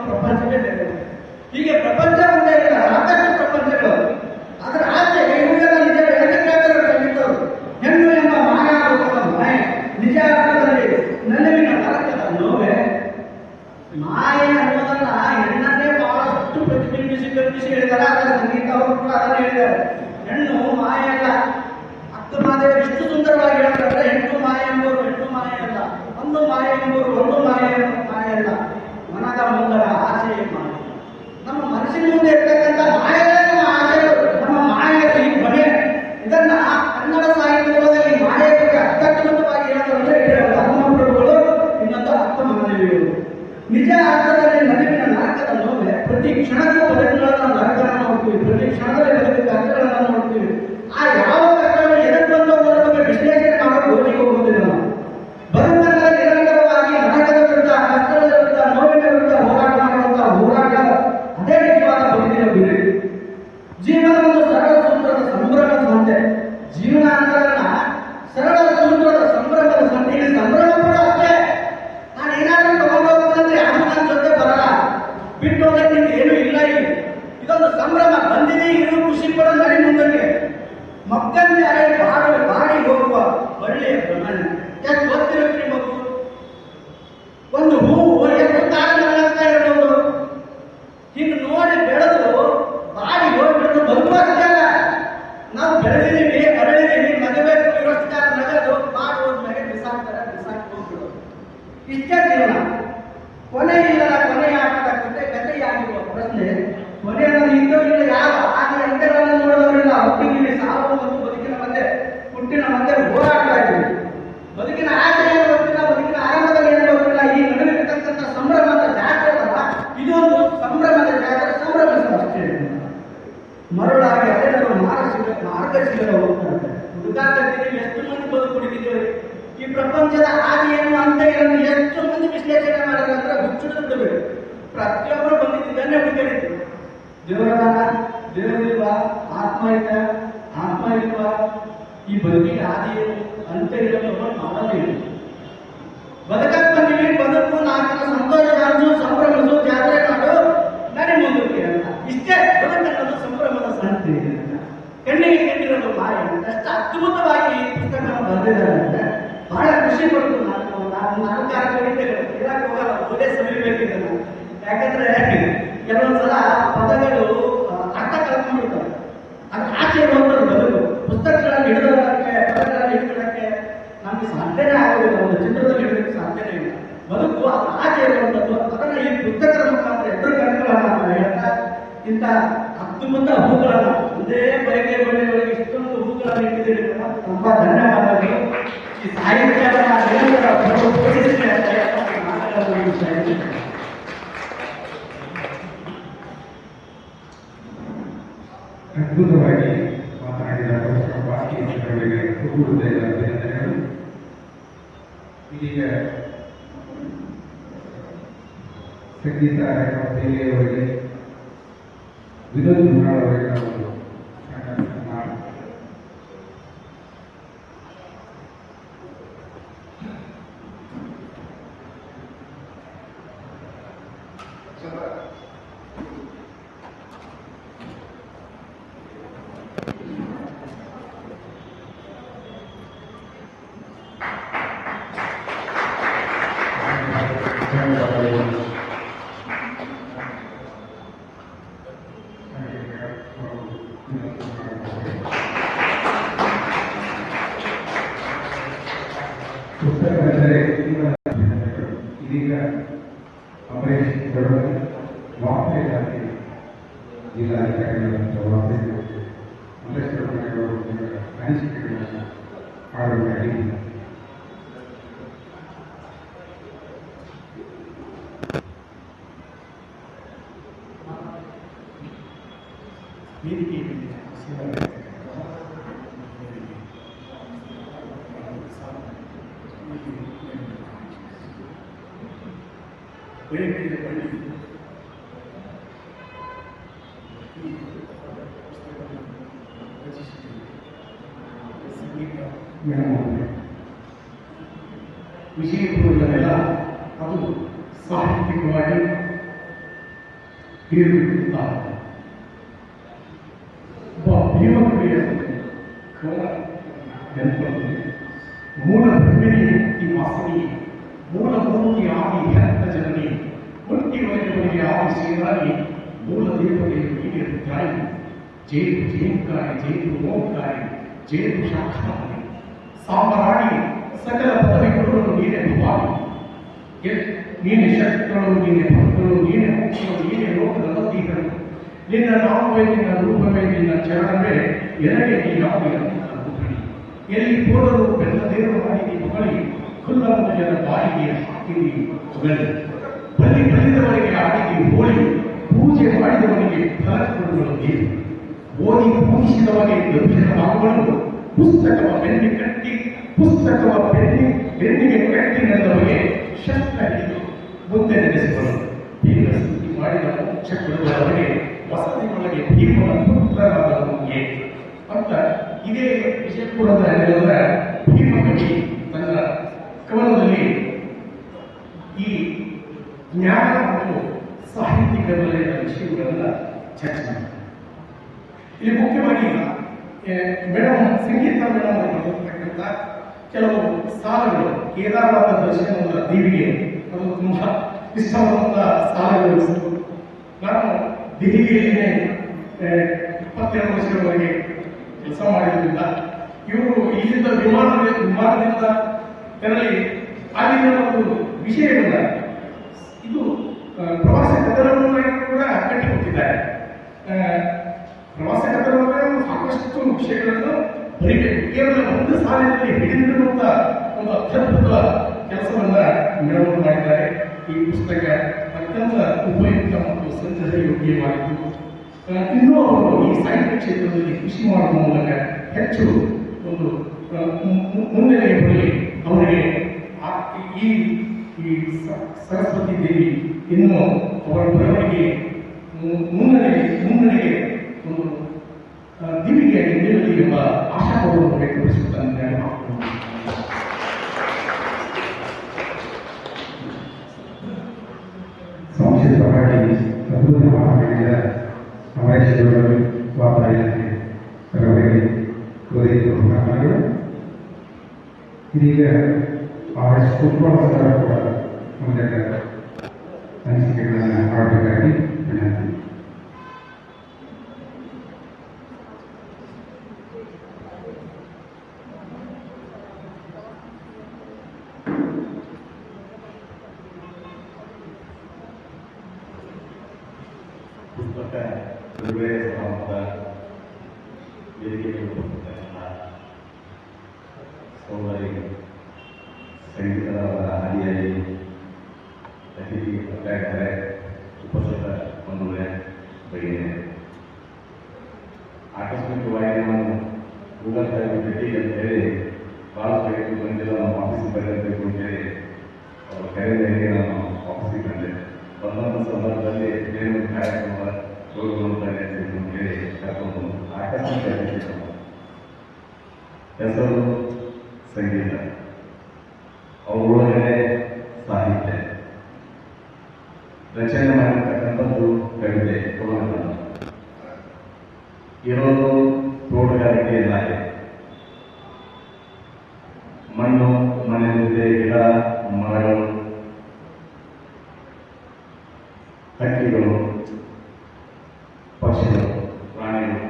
ಪ್ರಪಂಚವೇ ಬೇರೆ. ಹೀಗೆ ಪ್ರಪಂಚ ಒಂದೇ ಇಲ್ಲ, ಸಾಕಷ್ಟು ಪ್ರಪಂಚಗಳು. ಅದರ ಆಚೆ ಇವುಗಳ ನಿಜ ಹೇಳ್ತಾರೆ ಖಂಡಿತರು. ಹೆಣ್ಣು ಎಂಬ ಮಾಯಾರೂಪದ ಮಾಯೆ, ನಿಜ ಅರ್ಥದಲ್ಲಿ ನಲಿವಿನ ನರಕದ ನೋವೆ. ಮಾಯೆ ಅನ್ನೋದನ್ನ ಹೆಣ್ಣನ್ನೇ ಬಹಳಷ್ಟು ಪ್ರತಿಬಿಂಬಿಸಿ ಕಲ್ಪಿಸಿ ಹೇಳಿದ್ದಾರೆ. ಅದರ ಸಂಗೀತ ಅವರು ಕೂಡ ಅದನ್ನು ಹೇಳಿದ್ದಾರೆ. ಹೆಣ್ಣು ಮಾಯೆ ಅಲ್ಲ. ಅಕ್ಕಮಾದೇವರು ಎಷ್ಟು ಸುಂದರವಾಗಿ ಹೇಳ್ತಾರೆ, ಹೆಣ್ಣು ಮಾಯೆ ಎಂಬುವರು ಹೆಣ್ಣು ಮಾಯೆ ಅಲ್ಲ, ಒಂದು ಮಾಯೆ ಎಂಬುವರು ಒಂದು ಮಾಯೆ ಅಲ್ಲ, ಮನದ ಮುಂದರ ಆಸೆ ಮಾಯೆ. ನಮ್ಮ ಮನಸ್ಸಿನ ಮುಂದೆ ಇರ್ತಕ್ಕಂಥ ಮಾಯೆ ನಮ್ಮ ಆಸೆಗಳು, ನಮ್ಮ ಮಾಯೆಯ ಈ ಭ್ರಮೆ. ಇದನ್ನ ಕನ್ನಡ ಸಾಹಿತ್ಯದಲ್ಲಿ ಮಾಯೆ ಬಗ್ಗೆ ಅರ್ಥಗರ್ಭಿತವಾಗಿ ಹೇಳೋದಂದ್ರೆ ಹನುಮಪ್ರಭುಗಳು, ಇನ್ನೊಂದು ಅಕ್ಕಮಹಾದೇವಿಯವರು. ನಿಜ ಅರ್ಥದಲ್ಲಿ ನಲಿವಿನ ನರಕದ ನೋವೆ. ಪ್ರತಿ ಕ್ಷಣಕ್ಕೂ ಬದುಕುಗಳನ್ನು ನರಕಗಳನ್ನು ನೋಡ್ತೀವಿ, ಪ್ರತಿ ಕ್ಷಣದಲ್ಲಿ ಬದುಕಿದ ಕಷ್ಟಗಳನ್ನು ನೋಡ್ತೀವಿ. ಆ ಯಾವ ಕಷ್ಟಗಳು ಎದುರು ಬಂದು ಅದರ ಬಗ್ಗೆ ವಿಶ್ಲೇಷಣೆ ಮಾಡೋದು ಓದಿಗೆ ಹೋಗುವುದಿಲ್ಲ. ನಾವು ಬದುಕನ್ನು ನಿರಂತರವಾಗಿ ನರಕದ ವಿರುದ್ಧ, ಕಷ್ಟದ ವಿರುದ್ಧ, ನೋವಿನ ವಿರುದ್ಧ ಹೋರಾಟ ಮಾಡುವಂತಹ ಹೋರಾಟ ಅದೇ ನಿಜವಾದ ಬದುಕಿನ ಗುರಿ. ಜೀವನ ಒಂದು ಸರಳ ಸೂತ್ರದ ಸಂಭ್ರಮದ ಸಂತೆ. ಜೀವನ ಅನ್ನೋದನ್ನ ಸರಳ ಸೂತ್ರದ ಸಂಭ್ರಮದ ಸಂತೆ. ಇಲ್ಲಿ ಸಂಭ್ರಮ ಕೂಡ ಅಷ್ಟೇ. ನಾನು ಏನಾದರೂ ತಗೊಂಡು ಹೋಗ್ತಂದ್ರೆ ಯಾರು ನನ್ನ ಜೊತೆ ಬರಲ್ಲ, ಬಿಟ್ಟು ಹೋಗಕ್ಕೆ ಏನು ಇಲ್ಲ. ಇಲ್ಲಿ ಇದೊಂದು ಸಂಭ್ರಮ. ಬಂದಿದೆ, ಇರು, ಖುಷಿ ಪಡೋ, ನಡಿ ಮುಂದಕ್ಕೆ. ಮಕ್ಕಂದೆ ಬಾಡಿ ಹೋಗುವ ಒಳ್ಳೆಯ ಭ್ರಮಣೆ. ಎಷ್ಟು ಗೊತ್ತಿರುತ್ತೆ ಮಗು? ಒಂದು ಹೂವು ಎಷ್ಟು ಕಾರಣಗಳಾಗ್ತಾ ಇರಬಹುದು. ಹಿಂಗೆ ನೋಡಿ ಬೆಳೆದು ಬಾಡಿ ಹೋಗ್ಬಿಟ್ಟು ಬದುಕುವಾಗಲ್ಲ. ನಾವು ಬೆಳೆದಿದ್ದೀವಿ, ಅರಳಿದ್ದೀವಿ, ನಗಬೇಕು, ಇರೋಷ್ಟು ಕಾಲ ನಗದು ಬಾಡಿ ಹೋದ್ಮೇಲೆ ಬಿಸಾಕಿ ಹೋಗ್ಬಿಡೋದು. ಇಷ್ಟೇ ಜೀವನ. ಕೊನೆ ಇಲ್ಲದ ಕೊನೆಯ ಕತೆ ಕಥೆಯಾಗಿರುವ ಪ್ರಶ್ನೆ. ಕೊನೆ ಅನ್ನೋದು ಇದ್ದೋ ಇಲ್ಲ, ಯಾವ ಆಗಿನ ಅಂತ್ಯಗಳನ್ನು ನೋಡೋರಿಲ್ಲ. ಹುಟ್ಟಿದ್ದೀವಿ, ಸಾವು ಮತ್ತು ಹುಟ್ಟಿನ ಮಧ್ಯೆ ಹೋರಾಡ್ತಾ ಇದ್ದೀವಿ. ಬದುಕಿನ ಆಚೆ ಏನು ಗೊತ್ತಿಲ್ಲ, ಬದುಕಿನ ಆರಂಭದಲ್ಲಿ ಏನು ಗೊತ್ತಿಲ್ಲ. ಈ ನಡುವಿರ್ತಕ್ಕಂಥ ಸಂಭ್ರಮದ ಜಾತ್ರೆ ಅಲ್ಲ, ಇದೊಂದು ಸಂಭ್ರಮದ ಜಾತ್ರೆ. ಸಂಭ್ರಮಿಸುವ ಅಷ್ಟೇ. ಮರುಳಾಗಿ ಅದೇನೋ ಮಾರ್ಗಶಿರ ಹೋಗ್ತಾರೆ. ಹುಡುಕಾಡ್ತೀವಿ, ಎಷ್ಟು ಮಂದಿ ಬದುಕುಡಿದ್ದೇವೆ. ಈ ಪ್ರಪಂಚದ ಆದಿ ಏನು ಅಂತ ಇದನ್ನು ಎಷ್ಟು ಮಂದಿ ವಿಶ್ಲೇಷಣೆ ಮಾಡಿದ್ರೆ ಅಂದ್ರೆ ಹುಚ್ಚಿಡಬೇಕು. ಪ್ರತಿಯೊಬ್ಬರು ಬಂದಿದ್ದನ್ನೇ ಹುಡುಕಾಡಿದ್ರು. ದೇವರದಾನ, ದೇವರಿಲ್ವಾ, ಆತ್ಮ ಇಲ್ವಾ, ಈ ಬದುಕಿಗೆ ಆದಿ ಏನು ಅಂತ ಇರೋದು ಮಾಡಲೇ ಇಲ್ಲ. ಬದುಕಕ್ಕೆ ಬಂದಿವಿ, ಬದುಕು, ನಾಲ್ಕರ ಸಂತೋಷ ಕಾಣಿಸು, ಸಂಭ್ರಮಿಸು, ಜಾತ್ರೆ ಮಾಡು, ನಡಿ ಮುಂದಕ್ಕೆ ಅಂತ. ಇಷ್ಟೇ ಬದುಕನ್ನೋದು ಸಂಭ್ರಮದ ಸಂತೆ ಅಂತ. ಕಣ್ಣಿಗೆ ಕಂಡಿರೋದು ಮಾಯ. ಅಷ್ಟು ಅದ್ಭುತವಾಗಿ ಈ ಪುಸ್ತಕವನ್ನು ಬರೆದಿದ್ದಾರೆ ಅಂದ್ರೆ ಬಹಳ ಖುಷಿ ಪಡ್ತು. ನಾಲ್ಕಾರು ಕವಿತೆಗಳು ಇರಕ್ಕೆ ಹೋಗಲ್ಲ, ಓದೇ ಸವಿಬೇಕಿದೆ ನಾನು. ಯಾಕಂದ್ರೆ ಕೆಲವೊಂದ್ಸಲ ಪದಗಳು ಅರ್ಥ ಕಳ್ಕೊಂಡ್ಬಿಡ್ತಾರೆ. ಅದು ಆಚೆ ಇರುವಂಥದ್ದು ಬದುಕು. ಪುಸ್ತಕಗಳನ್ನು ಹಿಡಿದೋದಕ್ಕೆ, ಪದಗಳನ್ನು ಹಿಡಿದೋದಕ್ಕೆ ನಮಗೆ ಸಾಧ್ಯನೇ ಆಗೋದಿಲ್ಲ. ಒಂದು ಚಿತ್ರದಲ್ಲಿ ಹಿಡಿದಕ್ಕೆ ಸಾಧ್ಯನೇ ಇಲ್ಲ. ಬದುಕು ಅದು ಆಚೆ ಇರುವಂಥದ್ದು. ಅದನ್ನು ಈ ಪುಸ್ತಕದ ಮುಖಾಂತರ ಎದುರು ಕಣ್ಗಳನ್ನ ಹೇಳ್ತಾ ಇಂಥ ಅದ್ಭುತ ಹೂಗಳನ್ನು ಒಂದೇ ಬಯಕೆ ಒಳಗೆ ಇಷ್ಟೊಂದು ಹೂಗಳನ್ನು ಇಟ್ಟಿದ್ದೀರಿ. ತುಂಬಾ ಧನ್ಯವಾದಗಳು. ಈ ಸಾಹಿತ್ಯದ ಅದ್ಭುತವಾಗಿ ಮಾತನಾಡಿದ ಪ್ರೊಫೆಸರ್ ಬಾಸ್ಕಿ ಅವರಿಗೆ ಹೃದಯದ ಅಭಿನಂದನೆಗಳು. ಇದೀಗ ಸಂಗೀತ ಬೇರೆಯವರಿಗೆ ವಿನೋದ್ ಮುರಾಳ್ ಅವರಿಗೆ ಒಂದು ಸಣ್ಣ ಪುಸ್ತಕವೆಂದರೆ ಇದೀಗ ಅಮರೇಶ್ ದೊಡ್ಡಮನಿ ವಾಪೆ ಇಲಾಖೆ ಜಿಲ್ಲಾಧಿಕಾರಿಗಳಂತ ವಾಪೆ ಅಮರೇಶ್ ದೊಡ್ಡಮನಿಯವರು ಅನಿಸಿಕೆಗಳನ್ನು ಆಡುವಾಗಿ ವಿಷಯ ಅದು ಸಾಹಿತ್ಯಿಕವಾಗಿ ಹೀರಿಬಿಡುತ್ತಾರೆ. ಒಬ್ಬ ಭೀಮಕವಿಯ ಕವನ ನೆನಪುತ್ತದೆ. ಮೂಲ ಬ್ರಹ್ಮಿಣಿ ಮುಕ್ತಿ ವಾಸನಿ, ಮೂಲ ಮೂರ್ತಿ ಆದಿ ಹೆತ್ತ ಜನನಿ, ಮುಕ್ತಿ ವೈದ್ಯವರಿಗೆ ಆದಿ ಸೇನಾನಿ, ಮೂಲ ದೇವತೆಯು ಹೀಗೆ ರುದ್ರಾಯಿ, ಜೇತು ಜೇಂಕಾರಿ, ಜೇತು ಓಂಕಾರಿ, ಜೇತು ಶಾಖಾನಿ, ಸಾಂಬರಾಣಿ ಸಕಲ ಪದವಿಗಳು ನೀನೆ ಭವಾನಿ, ನೀನೆ ಶಕ್ತಿಗಳು, ನೀನೆ ಭಕ್ತರು, ನೀನೆ ಮುಖ್ಯಗಳು, ನೀನೆ ಲೋಕದ ನದಿಗಳು, ನಿನ್ನ ನಾಮವೇ, ನಿನ್ನ ರೂಪವೇ, ನಿನ್ನ ಚರಣವೇ, ಎನಗೆ ನೀ ಯಾವುದು ರೂಪಿಣಿ, ಎಲ್ಲಿ ಹೋದರೂ ಬೆಲ್ಲದೇರು ಮಾಡಿ ಮಗಳಿ, ಕುಲ್ಲಮುಜನ ಬಾಯಿಗೆ ಹಾಕಿರಿ ಹೊಗಳಿ, ಬಲಿ ಬಲಿದವರಿಗೆ ಆಡಿಗೆ ಹೋಳಿ, ಪೂಜೆ ಮಾಡಿದವನಿಗೆ ಫಲ ಕೊಡುವಳು ದೇವಿ, ಓದಿ ಪೂಜಿಸಿದವನಿಗೆ ಗಂಭೀರ ಭಾವಗಳು, ಪುಸ್ತಕವ ಬೆನ್ನಿ ಕಟ್ಟಿ, ಪುಸ್ತಕವ ಬೆನ್ನಿಗೆ ಕಟ್ಟಿ ನಡೆದವರಿಗೆ ಶಸ್ತ್ರ ಹಿಡಿದು ಮುಂದೆ ನಡೆಸಿದಳು. ಭೀಮ ಸ್ತುತಿ ಮಾಡಿದ ಮೋಕ್ಷ ಕೊಡುವವರಿಗೆ ವಸತಿಯೊಳಗೆ ಭೀಮನ ಪುತ್ರನಾದವನು ಏಕೆ ಅಂತ ಇದೇ ವಿಜಯಪುರದ ನೆಲದ ಭೀಮಕವಿ ತನ್ನ ಕವನದಲ್ಲಿ ಈ ಜ್ಞಾನ ಮತ್ತು ಸಾಹಿತ್ಯಿಕ ವಲಯದ ವಿಷಯಗಳನ್ನು ಚರ್ಚೆ ಮಾಡ್ತಾರೆ. ಇಲ್ಲಿ ಮುಖ್ಯವಾಗಿ ಮೇಡಮ್ ಸಂಗೀತ ಮೇಡಮ್ ಬರೆದಿರ್ತಕ್ಕಂಥ ಕೆಲವು ಸಾಲುಗಳು, ಕೇದಾರನಾಥ ದರ್ಶನದ ದೇವಿಗೆ ಅದು ತುಂಬಾ ಇಷ್ಟವಾದಂಥ ಸಾಲುಗಳು. ನಾನು ದೆಹಲಿಯಲ್ಲಿನೇ 22 ವರ್ಷಗಳವರೆಗೆ ಕೆಲಸ ಮಾಡಿದ್ರಿಂದ ಇವರು ಇಲ್ಲಿಂದ ವಿಮಾನದಿಂದ ತೆರಳಿ ಅಲ್ಲಿನ ಒಂದು ವಿಷಯಗಳನ್ನ ಇದು ಪ್ರವಾಸ ಕಥನವನ್ನು ಕೂಡ ಕಟ್ಟಿಕೊಟ್ಟಿದ್ದಾರೆ. ಪ್ರವಾಸ ಕಥನವನ್ನು ಸಾಕಷ್ಟು ವಿಷಯಗಳನ್ನು ಬರೀಬೇಕು. ಕೇವಲ ಒಂದು ಸಾಲಿನಲ್ಲಿ ಹಿಡಿದಿರುವಂತ ಒಂದು ಅತ್ಯದ್ಭುತ ಕೆಲಸವನ್ನ ಮೇಡಮ್ ಮಾಡಿದ್ದಾರೆ. ಈ ಪುಸ್ತಕ ಅತ್ಯಂತ ಉಪಯುಕ್ತ ಮತ್ತು ಸಂಗ್ರಹಯೋಗ್ಯವಾಗಿದ್ದು, ಇನ್ನೂ ಅವರು ಈ ಸಾಹಿತ್ಯ ಕ್ಷೇತ್ರದಲ್ಲಿ ಕೃಷಿ ಮಾಡುವ ಮೂಲಕ ಹೆಚ್ಚು ಒಂದು ಮುನ್ನಡೆಗೆ ಬರಲಿ. ಅವರಿಗೆ ಈ ಸರಸ್ವತಿ ದೇವಿ ಇನ್ನು ಅವರ ಬರವಣಿಗೆ ಮುನ್ನಡೆಗೆ ಒಂದು ದಿವಿಗೆಯಾಗಿ ನಿಲ್ಲಲಿ ಎಂಬ ಆಶಾಭಾವವನ್ನು ವ್ಯಕ್ತಪಡಿಸುತ್ತಾನೆ. ಸಂಕ್ಷಿಪ್ತವಾಗಿ ಅದ್ಭುತ ಮಾತನಾಡಿದ ಅಮರೇಶ್ವರರು ವಾತಾಯಕ್ಕೆ ಸರ್ವರಿಗೆ ಕೋರಿದ್ದು ಮಾತನಾಡಿದರು. ಇದೀಗ ಆರ್.ಎಸ್. ಫುಟ್ಬಾಲ್ ಸರ ಕೂಡ ಮುಂದೆ ಅನಿಸಿಕೆಗಳನ್ನು ಆಡಬೇಕಾಗಿ ವಿನಂತಿ. ಪುಸ್ತಕ ಬಿಡುಗಡೆ ಸಮಾರಂಭದ ವೇದಿಕೆಗೆ ಉಪಸ್ಥಿತರಾದ ಸೋದರಿ ಸಂಗೀತದ ಹಾದಿಯಲ್ಲಿ ಅತಿಥಿಗೆ ಬರ್ತಾ ಉಪಸ್ಥಿತ ಬಂಧುಗಳೇ, ಭಗಿನಿಯರೇ, ಆಕಸ್ಮಿಕವಾಗಿ ನಾನು ಗೂಗಲ್ ಭೇಟಿ ಅಂತ ಹೇಳಿ ಭಾಳ ಪ್ರಯತ್ನ ಬಂದಿಲ್ಲ, ನಮ್ಮ ಆಫೀಸಿಗೆ ಬರಬೇಕು ಅಂತೇಳಿ ಅವರು ಕರೆಯಲ್ಲಿ ನಾನು ಆಫೀಸಿಗೆ ಬಂದೆ. ಬಂದಂಥ ಸಂದರ್ಭದಲ್ಲಿ ಏನು ಕಾರ್ಯಕ್ರಮ ಹೋಗುವಂತಾರೆ ಅಂತ ಹೇಳಿ ಕರ್ಕೊಂಡು ಆಕಸ್ಮಿಕ ಹೆಸರು ಸಂಗೀತ, ಅವರೊಳಗಡೆ ಸಾಹಿತ್ಯ ರಚನೆ ಮಾಡಿರ್ತಕ್ಕಂಥದ್ದು ಕವಿತೆ, ಪುರಾಣ ಇರೋದು ತೋಟಗಾರಿಕೆ ಇಲಾಖೆ. ಮಣ್ಣು, ಮನೆ ಮುಂದೆ ಗಿಡ, ಮರಗಳು, ಹಕ್ಕಿಗಳು, ಪಕ್ಷಿಗಳು, ಪ್ರಾಣಿಗಳು,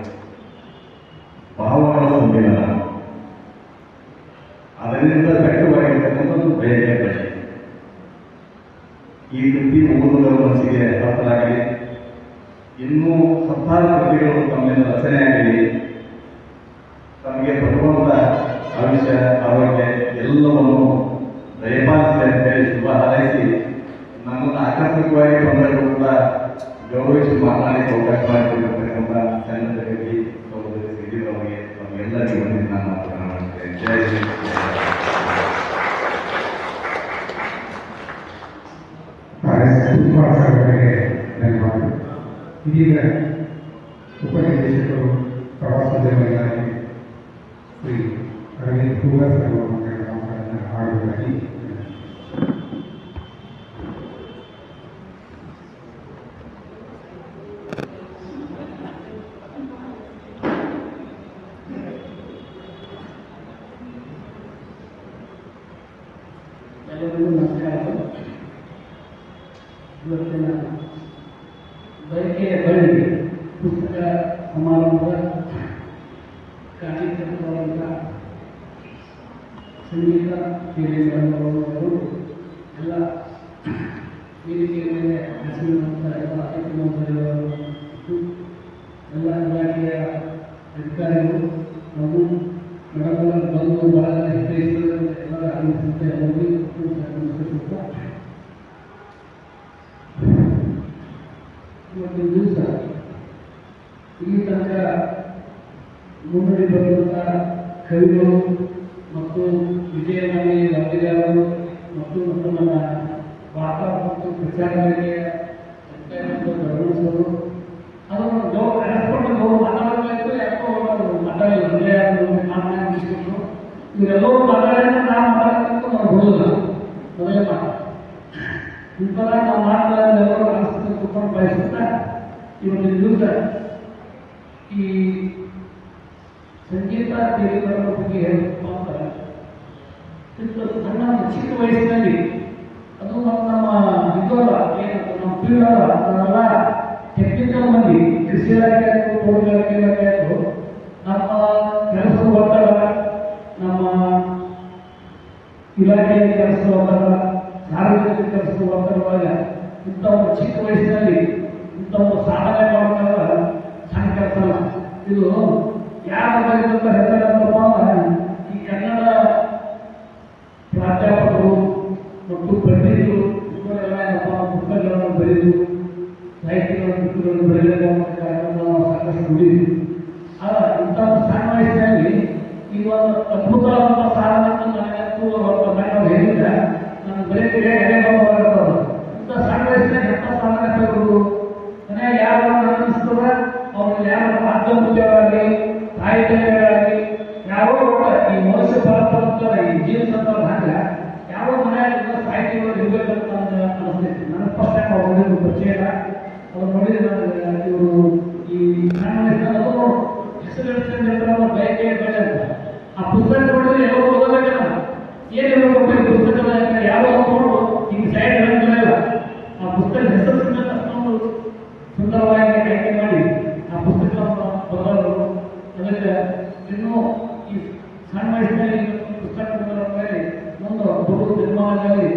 ಭಾವಗಳ ಸಮ್ಮಿಲನ, ಅದರಿಂದ ವ್ಯಕ್ತವಾಗಿರ್ತಕ್ಕಂಥದ್ದು ಬಯಕೆ ಪ್ರಶ್ನೆ. ಈ ಕೃತಿ ಓದುವುದರ ಮನಸ್ಸಿಗೆ ಅರ್ಥವಾಗಲಿ, ಇನ್ನೂ 10 ಕೃತಿಗಳು ತಮ್ಮಿಂದ ರಚನೆಯಾಗಲಿ, ತಮಗೆ ಬರುವಂತ ಆಯುಷ್ಯ, ಆರೋಗ್ಯ ಎಲ್ಲವನ್ನು ದಯಪಾಲಿಸಿ ಅಂತೇಳಿ ಶುಭ ಹಾರೈಸಿ, ನಮ್ಮನ್ನು ಆಕಸ್ಮಿಕವಾಗಿ ಬಂದರೂ ಕೂಡ ಗೌರವಿಸಿ ಮಾತನಾಡಲಿಕ್ಕೆ ಅವಕಾಶ ಮಾಡಿಕೊಂಡಿರ್ತಕ್ಕಂಥ ಸಣ್ಣ ತರಗತಿ ಸಹೋದರಿ ಸಿದ್ದಿರವರಿಗೆ ತಮಗೆಲ್ಲರಿಗೂ ನಾನು ಮಾತನಾಡುತ್ತೇನೆ. ಜಯ ಶ್ರೀ. ಧನ್ಯವಾದ. ಇದೀಗ ಉಪನಿರ್ದೇಶಕರು ಪ್ರವಾಸೋದ್ಯಮ ಇಲಾಖೆ ಶ್ರೀ ಅರವಿಂದ್ ಹೂವರ್ ಮಾತುಗಳನ್ನು ಆಡುವುದಾಗಿ ಎಲ್ಲರಿಗೂ ನಮಸ್ಕಾರಗಳು. ಇವತ್ತಿನ ಬಯಕೆಯ ಬಳಿ ಪುಸ್ತಕ ಸಮಾರಂಭದ ಕಾರ್ಯಕ್ರಮವಾದ ಸಂಗೀತ ಕೇಳಿದವರು ಎಲ್ಲ ವೇದಿಕೆಯ ಮೇಲೆ ಹಸಿರುವಂಥ ಎಲ್ಲ ಕಾರ್ಯಕ್ರಮಗಳು ಎಲ್ಲ ಇಲಾಖೆಯ ಅಧಿಕಾರಿಗಳು ಹಾಗೂ ಮೇಡಮ್ ಬಂದು ಬಹಳ ಎಲ್ಲ ಆಗಮಿಸುತ್ತೆ ಇವತ್ತಿನ ದಿವಸ ಇಲ್ಲಿ ತನಕ ಮುನ್ನುಡಿ ಬರುವಂಥ ಕವಿಗಳು ಮತ್ತು ವಿಜಯವಾಣಿ ವರದಿಗಾರರು ಮತ್ತು ನಮ್ಮ ವಾರ್ತಾ ಮತ್ತು ಪ್ರಚಾರಗಳಿಗೆ ಗೌರವಿಸೋರು ಅದನ್ನು ಅನಿಸ್ಕೊಂಡು ಅವರು ಮಾತಾಡಬೇಕು ಯಾಕೋ ಮಾತಾಡಿಸ್ಬಿಟ್ರು ಇವರೆಲ್ಲರೂ ಮಾತಾಡಿದ್ರೆ ನಾವು ಮಾತಾಡಬೇಕು ನಾವು ಬರೋದಿಲ್ಲ ಮೊದಲೇ ಮಾತಾಡ ಇಂಥರ ನಾವು ಮಾತಾಡೋದು ಅನಿಸ್ತದೆ ಕುತ್ಕೊಂಡು ಬಯಸುತ್ತಾ ಇವತ್ತಿನ ದಿವಸ ಈ ಸಂಗೀತ ಕೇಳಿಗಳ ಬಗ್ಗೆ ಹೇಳಬೇಕು ಅಂತ ಸಣ್ಣ ಚಿಕ್ಕ ವಯಸ್ಸಿನಲ್ಲಿ ಅದು ನಮ್ಮ ಇದ್ದವರ ಏನು ನಮ್ಮ ಪೀಳಲ್ಲ ನಾವೆಲ್ಲ ಟೆಕ್ನಿಕಲ್ ಮಂದಿ ಕೃಷಿ ಇಲಾಖೆ ಆಯಿತು ತೋಟಗಾರಿಕೆ ಇಲಾಖೆ ಆಯಿತು ನಮ್ಮ ಕೆಲಸದ ಒತ್ತಡ ನಮ್ಮ ಇಲಾಖೆಯ ಕೆಲಸದ ಒತ್ತಡ ಸಾರ್ವಜನಿಕ ಕೆಲಸದ ಒತ್ತಡವಾಗ ಇಂಥ ಒಂದು ಚಿಕ್ಕ ವಯಸ್ಸಿನಲ್ಲಿ ಇಂಥ ಒಂದು ಸಾಧನೆ ಮಾಡೋಕ್ಕಾಗ ಸಣ್ಣ ಕೆಲಸ ಅಲ್ಲ. ಇದು ಯಾರು ಬರೆದಂತ ಹೆಸರಪ್ಪ ಈ ಕನ್ನಡ ಪ್ರಾಧ್ಯಾಪಕರು ಮತ್ತು ಪಂಡಿತರು ಇವರೆಲ್ಲ ಏನಪ್ಪ ಪುಸ್ತಕಗಳನ್ನು ಬರೆದು ಸಾಹಿತ್ಯಗಳನ್ನು ಪುಸ್ತಕಗಳನ್ನು ಬರೆಯಲು ಸಾಕಷ್ಟು ನುಡಿದು ಇಂಥ ಸಣ್ಣ ವಯಸ್ಸಿನಲ್ಲಿ ಈ ಒಂದು ಅದ್ಭುತವಾದಂಥ ಸಾಧನೆ ನನಗಂತೂ ಹೇಳಿದ್ರೆ ನಾನು ಬರೀತಿಗೆ ಇಂಥ ಸಣ್ಣ ವಯಸ್ಸಿನಾಗ ಎಂಥ ಸಾಧನೆ ಬರೋದು ಮನೆಯಾಗ ಯಾರು ಅನಿಸ್ತದ ಅವ್ರು ಯಾರು ಮಾಧ್ಯಮವಾಗಿ ಸಾಹಿತ್ಯಗಳಾಗಿ ಯಾರೋ ಈ ಮನುಷ್ಯ ಪರಸ್ಪರ ಈ ಜೀವನ ಸಂದರ್ಭ ಹಂಗ ಯಾವ ಮನೆಯಾಗ ಸಾಹಿತ್ಯಗಳು ಇರಬೇಕಂತ ಅನಿಸ್ತೈತಿ. ನನ್ನ ಫಸ್ಟ್ ಟೈಮ್ ಅವ್ರು ನೋಡಿದ್ರು ಪರಿಚಯ ಇಲ್ಲ. ಅವ್ರು ನೋಡಿದ್ರೆ ಇವರು ಈ ಸಣ್ಣ ವಯಸ್ಸಿನ ಹೆಸರು ಹೇಳ್ತಾರೆ ಬಯಕೆ ಬೇಡ ಅಂತ ಆ ಪುಸ್ತಕ ನೋಡಿದ್ರೆ ಎಲ್ಲರೂ ಓದಬೇಕಲ್ಲ ಏನಿರಬೇಕು ಈ ಪುಸ್ತಕದ ಯಾರೋ ನೋಡು ಈಗ ಸೈಡ್ ಹೇಳಿಲ್ಲ ಆ ಪುಸ್ತಕ ಹೆಸರು ಸಿಗಲ್ಲ ಅಷ್ಟೊಂದು ಸುಂದರವಾಗಿ ಆಯ್ಕೆ ಮಾಡಿ ಆ ಪುಸ್ತಕವನ್ನು ಬರೆದರು. ಅದಕ್ಕೆ ಇನ್ನೂ ಈ ಸಣ್ಣ ವಯಸ್ಸಿನಲ್ಲಿ ಪುಸ್ತಕಗಳ ಮೇಲೆ ಒಂದು ದೊಡ್ಡ ನಿರ್ಮಾಣದಲ್ಲಿ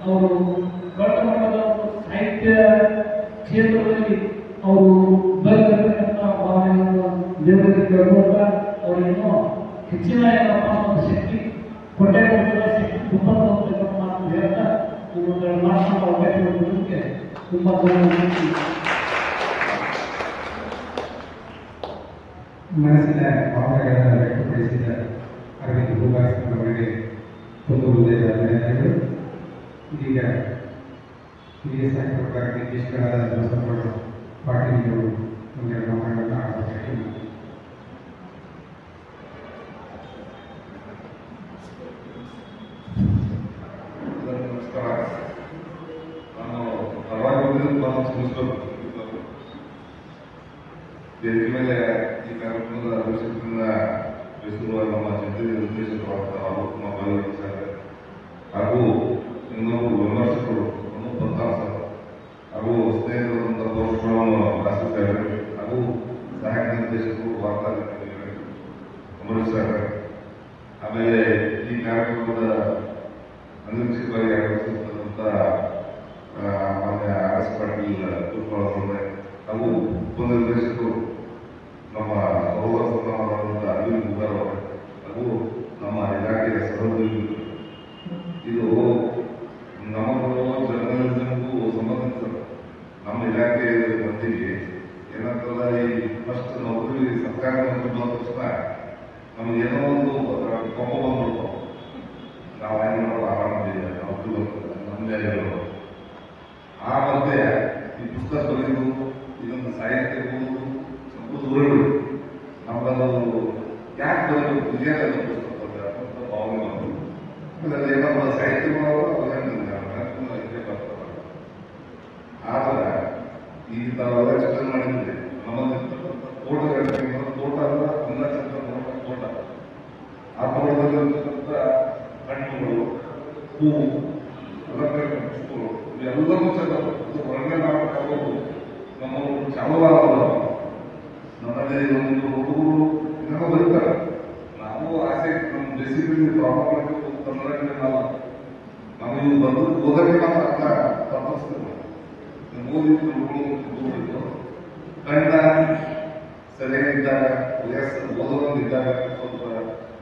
ಅವರು ದೊಡ್ಡ ಮಟ್ಟದ ಸಾಹಿತ್ಯ ಕ್ಷೇತ್ರದಲ್ಲಿ ಅವರು ಬರತಕ್ಕಂಥ ಭಾವನೆಯನ್ನು ದೇವರಿಗೆ ಕೇಳುವಾಗ ಅವರಿನ್ನೂ ಹೆಚ್ಚಿನ ಏನಪ್ಪ ಒಂದು ಶಕ್ತಿ ಕೊಟ್ಟೆ ಶಕ್ತಿ ತುಂಬ ಮಾತು ಹೇಳ್ತಾ ಒಂದು ಮಾತನ್ನು ಅವಕಾಶ ತುಂಬ ಮನಸ್ಸಿನ ಭಾವನೆಗಳನ್ನು ವ್ಯಕ್ತಪಡಿಸಿದ ಅರವಿಂದ್ ಭೂಭಾಸ್ಕರ್ ಅವರಿಗೆ ಒಂದು ಹೃದಯದ ಅಭಿನಂದನೆಗಳು. ಇದೀಗ ಹಿರಿಯ ಸಾಹಿತ್ಯಕಾರ ನಿರ್ದೇಶಕರಾದ ಬಸವರಾಜ ಪಾಟೀಲ್ ಅವರು ಒಂದೆರಡು ಮಾತುಗಳನ್ನು ಆಡಬೇಕು. ನಮಸ್ಕಾರ. ನಾನು ಪರವಾಗಿ ವೇದಿಕೆ ಮೇಲೆ ಈ ಕಾರ್ಯಕ್ರಮದ ಅಧ್ಯಕ್ಷತೆಯಿಂದ ಬೆಸೂರುವ ನಮ್ಮ ಚಿಂತನೆ ನಿರ್ದೇಶಕರಾದ ಅರುಣ್ ಬಾಲಕೃಷ್ಣ ಸರ್ ಹಾಗೂ ಇನ್ನೊಬ್ಬರು ವಿಮರ್ಶಕರು ಅನೂಪ್ ಪ್ರತಾಪ್ ಸರ್ ಹಾಗೂ ಸ್ನೇಹಿತರಾದಂಥ ತೋರ್ಸ್ಗಳನ್ನು ರಾಷ್ಟ್ರ ಸರ್ ಹಾಗೂ ಸಹಾಯಕ ನಿರ್ದೇಶಕರು ವಾರ್ತಾ ಅಮರೇಶ್ ಸರ್, ಆಮೇಲೆ ಈ ಕಾರ್ಯಕ್ರಮದ ಅನಿರೀಕ್ಷಿತವಾಗಿ ಆಗಮಿಸಿದಂಥ ಮಾನ್ಯ ಆರ್ ಎಸ್ ಪಾಟೀಲ್ ತುರ್ಪಾಳ್ ಹಾಗೂ ಉಪನಿರ್ದೇಶಕರು ನಮ್ಮ ಸಹೋದರ ಸಮಾನವಾದಂಥ ಅರವಿಂದ್ ಮುಗಾರ್ ಅವರು ಹಾಗೂ ನಮ್ಮ ಇಲಾಖೆಯ ಸಹೋದ್ಯೋಗಿಗಳು. ಇದು ನಮ್ಮದು ಜರ್ನಲಿಸಮ್ಗೂ ಸಂಬಂಧಿಸಿದ ನಮ್ಮ ಇಲಾಖೆಯ ಮಂದಿಗೆ ಏನಂತಲ್ಲ ಈ ಫಸ್ಟ್ ನೌಕರಿ ಸರ್ಕಾರಿ ನೌಕರಿ ಬಂದ ತಕ್ಷಣ ನಮಗೇನೋ ಒಂದು ಕೋಪ ಬಂದ್ಬಿಡ್ತಾವ. ನಾವು ಏನು ಮಾಡೋದು ಆರಾಮಿದೆ ನೌಕರಿ ಬರ್ತದೆ ನಮ್ಮದೇ ಆ ಮಧ್ಯೆ ಈ ಪುಸ್ತಕ ಬರೆದು ಇದೊಂದು ಸಾಹಿತ್ಯ ಓದುವುದು ನಮ್ಮದು ಯಾಕೆ ಬರಬೇಕು ವಿಜಯದ ಪುಸ್ತಕ ಭಾವನೆ ಬಂತು ಏನಪ್ಪ ಸಾಹಿತ್ಯ ಇದೇ ಬರ್ತಾರೆ. ಆದರೆ ಈಗ ತಾವೆಲ್ಲ ಚಿತ್ರಣ ಮಾಡಿದ್ರೆ ನಮ್ಮಲ್ಲಿ ತೋಟಗಾರಿಕೆ ತೋಟ ಅಲ್ಲ ಎಲ್ಲ ಚಿತ್ರ ತೋಟ ಆ ತೋಟದಲ್ಲಿರ್ತಕ್ಕಂಥ ಹಣ್ಣುಗಳು ಹೂವು ಎಲ್ಲರೂ ಚೆನ್ನಾಗಿ ಹೊರಗಡೆ ಮಾಡಬೇಕಾಗೋದು ನಮ್ಮ ಚಾಲುವಾದ ನಮ್ಮಲ್ಲಿ ಒಂದು ಹುಡುಗರು ಇನ್ನೂ ಬರೀತಾರೆ. ನಾವು ಆಸೆ ನಮ್ಮ ಬೇಸಿಕಲಿ ಪ್ರಾಬ್ಲಮ್ ಕನ್ನಡ ನಾವು ಇವು ಬಂದು ಓದಕ್ಕೆ ನಾವು ಅರ್ಥ ತಪ್ಪಿಸ್ತೇವೆ. ಓದಿದ್ದು ಕಣ್ಣ ಸರಿಯಾಗಿದ್ದಾಗ ಓದೋದಿದ್ದಾಗ ಸ್ವಲ್ಪ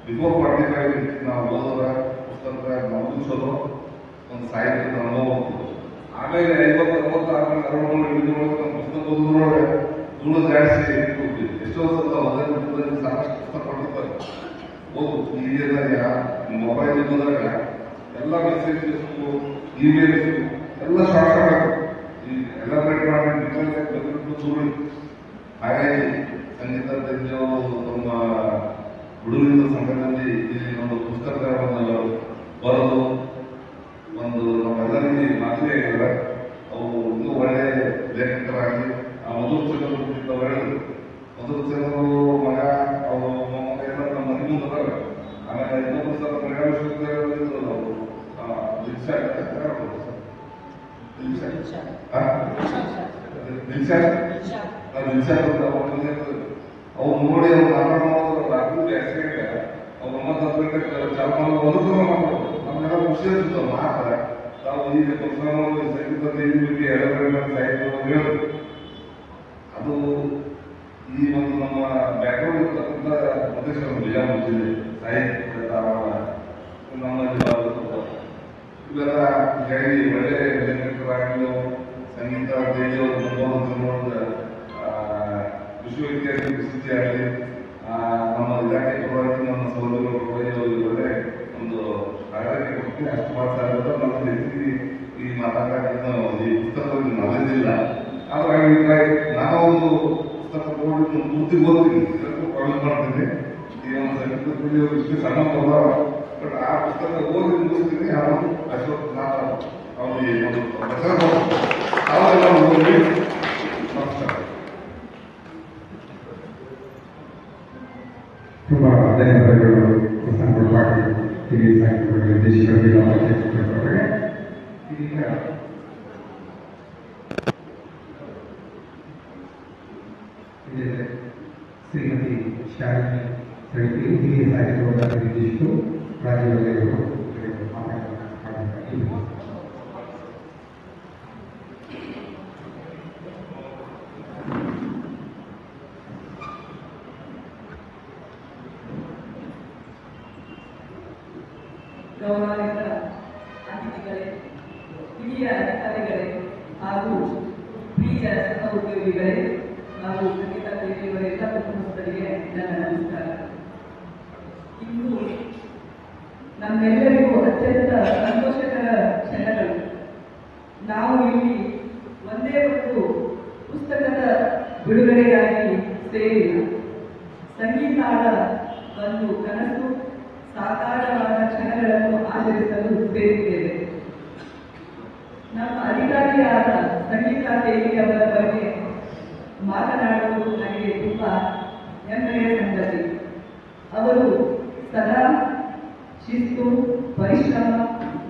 ಬಿಫೋರ್ 45 ನಾವು ಓದೋದ ಪುಸ್ತಕ ನಾವು ಮುಗಿಸೋದು ಒಂದು ಸಾಹಿತ್ಯದ ಅನುಭವ. ಆಮೇಲೆ 50-60 ಆದ್ಮೇಲೆ 60 ನಮ್ಮ ಪುಸ್ತಕ ಓದಿದ್ರೊಳಗೆ ಧೂಳು ಜಾಡಿಸಿ ಹೋಗ್ತೀವಿ. ಎಷ್ಟೋ ಸಲ ಓದೋದ್ರಲ್ಲಿ ಸಾಕಷ್ಟು ಪುಸ್ತಕ ಕೊಡ್ತಾರೆ. ಓದು ಈಗೆಲ್ಲ ಮೊಬೈಲ್ ಹೋದಾಗ ಎಲ್ಲ ಮೆಸೇಜಸ್ ಇಮೇಲ್ಸ್ ಎಲ್ಲ ಶಾರ್ಟ್ ಶಾರ್ಟ್ ಈ ಎಲಾಬ್ರೇಟ್ ಮಾಡಿ ದೂರ. ಹಾಗಾಗಿ ಸಂಗೀತ ತಜ್ಞರು ನಮ್ಮ ಹುಡುಗರ ಸಂಘದಲ್ಲಿ ಇಲ್ಲಿ ಒಂದು ಪುಸ್ತಕವನ್ನು ಬರೆದು ಒಂದು ನಮ್ಮೆಲ್ಲರಿಗೆ ಮಾತೇ ಇದ್ದಾರೆ. ಅವು ಇನ್ನೂ ಒಳ್ಳೆಯ ಲೇಖಕರಾಗಿ ಆ ಮಧುರ ಚಂದ್ರು ಮಗ ಅವರು ಮೊಮ್ಮಗ ಎಲ್ಲ ನಮ್ಮ ಮನೆ ಮುಂದೆ ಅದಾರೆ. ಆಮೇಲೆ ಇನ್ನೊಬ್ಬರು ಸಲ ಮಲಯಾಳ ವಿಶ್ವವಿದ್ಯಾಲಯದಲ್ಲಿ ಅವ್ರು ನೋಡಿ ಅವ್ರು ನಾಟಕ ಮಾಡೋದು ರಾತ್ರಿ ಆಕ್ಸಿಡೆಂಟ್ ಅವ್ರು 9-10 ಗಂಟೆ ಚಾಲು ಮಾಡೋದು ನಮ್ಗೆಲ್ಲ ಖುಷಿ ಅನ್ಸುತ್ತೆ. ಮಾತ್ರ ನಾವು ಈಗ ಸಂಗೀತ ಸಾಹಿತ್ಯ ಅದು ಈ ಒಂದು ನಮ್ಮ ಬ್ಯಾಕ್ಗ್ರೌಂಡ್ ಇರ್ತಕ್ಕಂಥ ಪ್ರದೇಶ ಬಿಜಾಪುರ ಜಿಲ್ಲೆ ಸಾಹಿತ್ಯ ನಮ್ಮಲ್ಲಿ ಇವೆಲ್ಲ ಹೇಳಿ ಒಳ್ಳೆ ಲೇಖಕರಾಗಲು ಸಂಗೀತ ದೇವಿಯವರು ವಿಶ್ವವಿದ್ಯಾಲಯ ಸ್ಥಿತಿ ಆಗಲಿ ನಮ್ಮ ಇಲಾಖೆ ಪರವಾಗಿ ನಮ್ಮ ಸಹೋದರರು ಒಳ್ಳೆ ಒಂದು ಕಾರ್ಯಕ್ಕೆ ಕೊಡ್ತೀನಿ. ಅಷ್ಟು ಮಾತಾಡೋದು ನಮ್ಮ ಹೆಚ್ಚಿಗೆ ಈ ಮಾತಾಡೋದು ಈ ಪುಸ್ತಕದಲ್ಲಿ ನಾಲೆಜ್ ಇಲ್ಲ. ಆದರೆ ನಾನು ಒಂದು ಪುಸ್ತಕ ತಗೊಂಡು ಪೂರ್ತಿ ಓದ್ತೀನಿ, ಪ್ರಾಬ್ಲಮ್ ಮಾಡ್ತೀನಿ. ಈ ಒಂದು ಸಂಗೀತದಲ್ಲಿ ಇಷ್ಟು ಸಣ್ಣ ಪ್ರಭಾವ, ಬಟ್ ಆ ಪುಸ್ತಕ ಓದಿ ಮುಗಿಸ್ತೀನಿ. ಅವರು ಅಶೋಕ್ ನಾಥ್ ಅವರಿಗೆ ಒಂದು ವಚನ ಅವೆಲ್ಲ ಓದಿ ನಮಸ್ಕಾರ. ತುಂಬ ಧನ್ಯವಾದಗಳು ಸಂಪೂರ್ಣವಾಗಿ ಹಿರಿಯ ಸಾಹಿತ್ಯ ನಿರ್ದೇಶಕರಿಗೆ ಇದೀಗ ಶ್ರೀಮತಿ ಶಾಲಿನಿ ಸಮಿತಿ ಹಿರಿಯ ಸಾಹಿತ್ಯ ನಿರ್ದೇಶಕರು ರಾಜ್ಯದಲ್ಲಿರುವ ಗೌರವಾನ್ವಿತ ಅತಿಥಿಗಳೇ, ಹಿರಿಯ ಅಧಿಕಾರಿಗಳೇ ಹಾಗೂ ಪ್ರಿಯ ಸಹ ಉದ್ಯೋಗಿಗಳೇ ಹಾಗೂ ಸಂಗೀತ ಪ್ರೇಮಿಯವರ ಎಲ್ಲ ಕುಟುಂಬಸ್ಥರಿಗೆ ನನ್ನ ನಮಸ್ಕಾರ. ಇಂದು ನಮ್ಮೆಲ್ಲರಿಗೂ ಅತ್ಯಂತ ಸಂತೋಷಕರ ಕ್ಷಣಗಳು. ನಾವು ಇಲ್ಲಿ ಒಂದೇ ಒಂದು ಪುಸ್ತಕದ ಬಿಡುಗಡೆಗಾಗಿ ಸೇರಿಲ್ಲ, ಸಂಗೀತಾಳ ಒಂದು ಕನಸು ಸಾಕಾರವಾದ ಕ್ಷಣಗಳನ್ನು ಆಚರಿಸಲು ಸೇರಿದ್ದೇವೆ. ನಮ್ಮ ಅಧಿಕಾರಿಯಾದ ಸಂಗೀತಾ ದೇವಿಯವರ ಬಗ್ಗೆ ಮಾತನಾಡುವುದು ನನಗೆ ತುಂಬಾ ಹೆಮ್ಮೆಯ ಸಂಗತಿ. ಅವರು ಸದಾ ಶಿಸ್ತು, ಪರಿಶ್ರಮ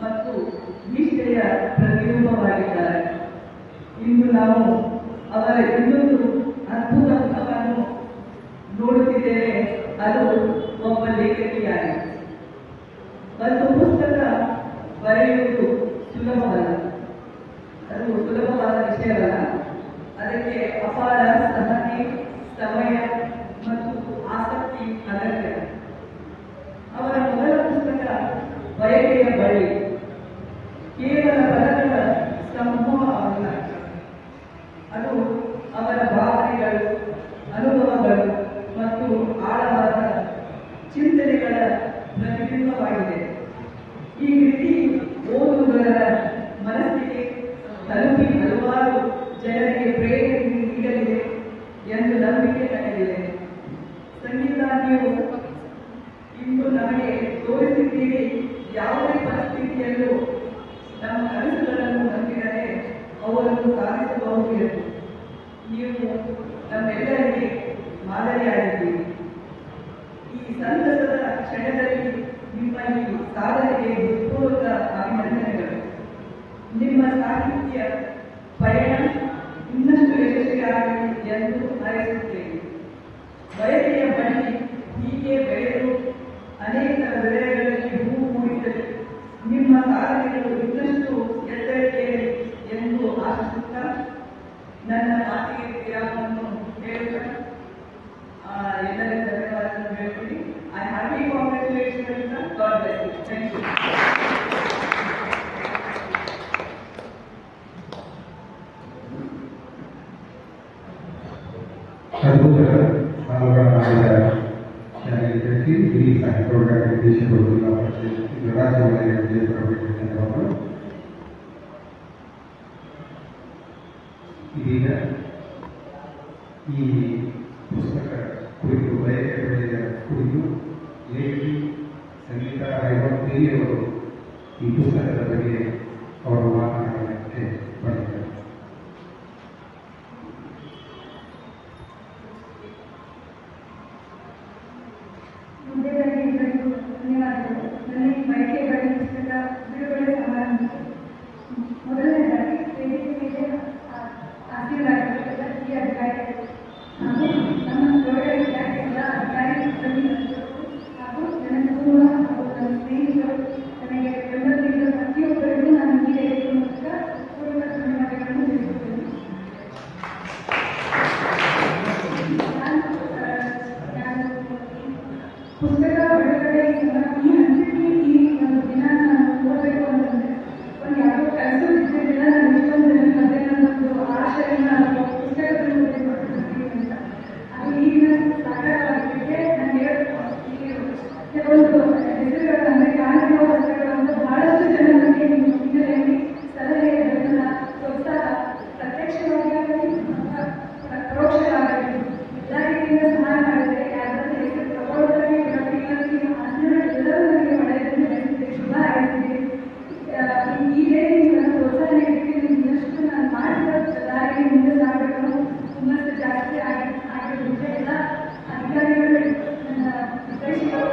ಮತ್ತು ನಿಷ್ಠೆಯ ಪ್ರತಿರೂಪವಾಗಿದ್ದಾರೆ. ಇಂದು ನಾವು ಅವರ ಇನ್ನೊಂದು ಅದ್ಭುತ ಮುಖವನ್ನು ನೋಡುತ್ತಿದ್ದೇವೆ. ಅದು ಒಬ್ಬ ಲೇಖಕಿಯಾಗಿ. ಒಂದು ಪುಸ್ತಕ ಬರೆಯುವುದು ಸುಲಭವಲ್ಲ, ಅದು ಸುಲಭವಾದ ವಿಷಯವಲ್ಲ. ಅದಕ್ಕೆ ಅಪಾರ ಸಹನೆ, ಸಮಯ ಮತ್ತು ಆಸಕ್ತಿ ಅಗತ್ಯ. ಅವರ ಮೊದಲ ಪುಸ್ತಕ ಬಯಕೆಯ ಬಳ್ಳಿ ಕೇವಲ ಪದಗಳ ಸಮೂಹವಲ್ಲ, ಅದು ಅವರ ಭಾವನೆಗಳು, ಅನುಭವಗಳು ಮತ್ತು ಆಳವಾದ ಚಿಂತನೆಗಳ ಪ್ರತಿಬಿಂಬವಾಗಿದೆ. ಈ ಕೃತಿ ಓದುಗರ ಮನಸ್ಸಿಗೆ ತಲುಪಿ ಹಲವಾರು ಜನರಿಗೆ ಪ್ರೇರಣೆ ನೀಡಲಿದೆ ಎಂದು ನಂಬಿಕೆ ನನಗಿದೆ. ಸಂಗೀತ, ನೀವು ಇಂದು ನಮಗೆ ತೋರಿಸಿದ್ದೀರಿ, ಯಾವುದೇ ಪರಿಸ್ಥಿತಿಯಲ್ಲೂ ನಮ್ಮ ಕನಸುಗಳನ್ನು ಸಾಹಿತ್ಯ ಪಯಣ ಇನ್ನಷ್ಟು ಯಶಸ್ವಿಯಾಗಲಿ ಎಂದು ಹಾರೈಸುತ್ತೇನೆ. ಬಯಕೆಯ ಬಳ್ಳಿ ಹೀಗೆ ಬೆಳೆದು ಅನೇಕ ಹೃದಯಗಳಲ್ಲಿ ಹೂ ಮೂಡಿಸಲಿ, ನಿಮ್ಮ ಸಾಧನೆಗಳು ಇನ್ನಷ್ಟು ಎತ್ತರಕ್ಕೇರಲಿ ಎಂದು ಆಶಿಸುತ್ತಾ ನನ್ನ ಮಾತಿಗೆ ವಿರಾಮವನ್ನು ಹೇಳುತ್ತಾ ಎಲ್ಲರಿಗೂ ಧನ್ಯವಾದಗಳನ್ನು ಹೇಳ್ತೀನಿ. I happy congratulations. God bless you. Thank you. ಅದ್ಭುತ ಸಾಲುಗಳ ಮಾಡಿದ ಶಾಲೆಯಲ್ಲಿ ಹಿರಿಯ ಸಾಹಿತ್ಯ ನಿರ್ದೇಶಕರು ಜಿಲ್ಲಾ ಪರಿಷತ್ ರಾಜ್ಯ ವಲಯ ವಿಜಯಪುರ ಧನ್ಯವಾದಗಳು. ಇದೀಗ ಈ ಪುಸ್ತಕ ಕುರಿತು ಬಯಕೆ ಬೆಳೆಯ ಕುರಿತು ಲೇಖಿ ಸಂಗೀತಾ ಐವತ್ತೇಳಿ ಅವರು ಈ ಪುಸ್ತಕದ ಬಗ್ಗೆ ಅವರು ಮಾತನಾಡಲಿಕ್ಕೆ ಬಂದಿದ್ದಾರೆ. ಮೊದಲನೇ ಎಲ್ಲರಿಗೂ ಧನ್ಯವಾದಗಳು. ನನ್ನ ಈ ಬಯಕೆ ಬಳಿ ಪುಸ್ತಕ ಬಿಡುಗಡೆ ಸಮಾರಂಭಕ್ಕೆ ಮೊದಲನೇದಾಗಿ ವೇದಿಕೆ ಮೇಲೆ ಆಶೀರ್ವಾದಗಳ ಈ ಅಧಿಕಾರಿಗಳು ಹಾಗೂ ನಮ್ಮ ಪ್ರೌಢ ವಿದ್ಯಾರ್ಥಿಗಳ ಅಧಿಕಾರಿಗಳು ಹಾಗೂ ನನ್ನ ಕುಟುಂಬ ಹಾಗೂ ನನ್ನ ಸ್ನೇಹಿತರು ನನಗೆ ಬೆಂಬಲ ನೀಡಿದ ಪ್ರತಿಯೊಬ್ಬರಿಗೂ ನಾನು ಈ ವೇದಿಕೆ ಮೂಲಕ ಪೂರ್ವ ಧನ್ಯವಾದಗಳನ್ನು ತಿಳಿಸುತ್ತೇನೆ. ಪುಸ್ತಕ ಬಿಡುಗಡೆ ಈ ಹಂತಕ್ಕೆ ಈ ಒಂದು ದಿನ ನಾನು ಓದಬೇಕು ಅಂತಂದ್ರೆ ಒಂದು ಯಾವುದೋ ಕೆಲಸ ಇದ್ದಿದ್ದಿಲ್ಲ. ನಾನು ಇಷ್ಟೊಂದು ಜನ ಮತ್ತೆ ನನ್ನೊಂದು ಆಶಯನ ಪುಸ್ತಕದಲ್ಲಿ ಓದಿಕೊಡ್ತೀನಿ ಅಂತ ಅದು ಈಗ ಸಾಕಾರವಾಗಲಿಕ್ಕೆ ನನಗೆ ಕೆಲವೊಂದು ಹೆಸರುಗಳು ಅಂದರೆ ಕಾಣಿರುವ ಹೆಸರುಗಳು ಅಂತ ಬಹಳಷ್ಟು ಜನ ನನಗೆ ಹಿನ್ನೆಲೆಯಲ್ಲಿ ಸಲಹೆ ಬೆಂಬಲ ಪ್ರೋತ್ಸಾಹ ಪ್ರತ್ಯಕ್ಷವಾಗಿ ಪರೋಕ್ಷವಾಗಿ ಎಲ್ಲ ರೀತಿಯಿಂದ ಸಹಾಯ ಮಾಡಿದರೆ ಯಾರಾದರೂ ಹೆಸರು ತಗೊಳ್ಳೋದಾಗಿ ಎಲ್ಲರೂ ನನಗೆ ಒಳ್ಳೆಯದನ್ನು ಬಯಸಿದೆ, ಶುಭ ಹಾರೈಸಿದೆ. ಈ ವೇದಿಕೆ ನನ್ನ ಪ್ರೋತ್ಸಾಹ ನೀಡಿದ್ದು ಇನ್ನಷ್ಟು ನಾನು ಮಾಡಿದ ದಾರಿಗೆ ಮುಂದೆ ಸಾಗಬೇಕು ಹುಮ್ಮಸ್ಸು ಜಾಸ್ತಿ ಆಗಿರುತ್ತೆ. ಎಲ್ಲ ಅಧಿಕಾರಿಗಳು ನನ್ನ ಹಿತೈಷಿಗಳು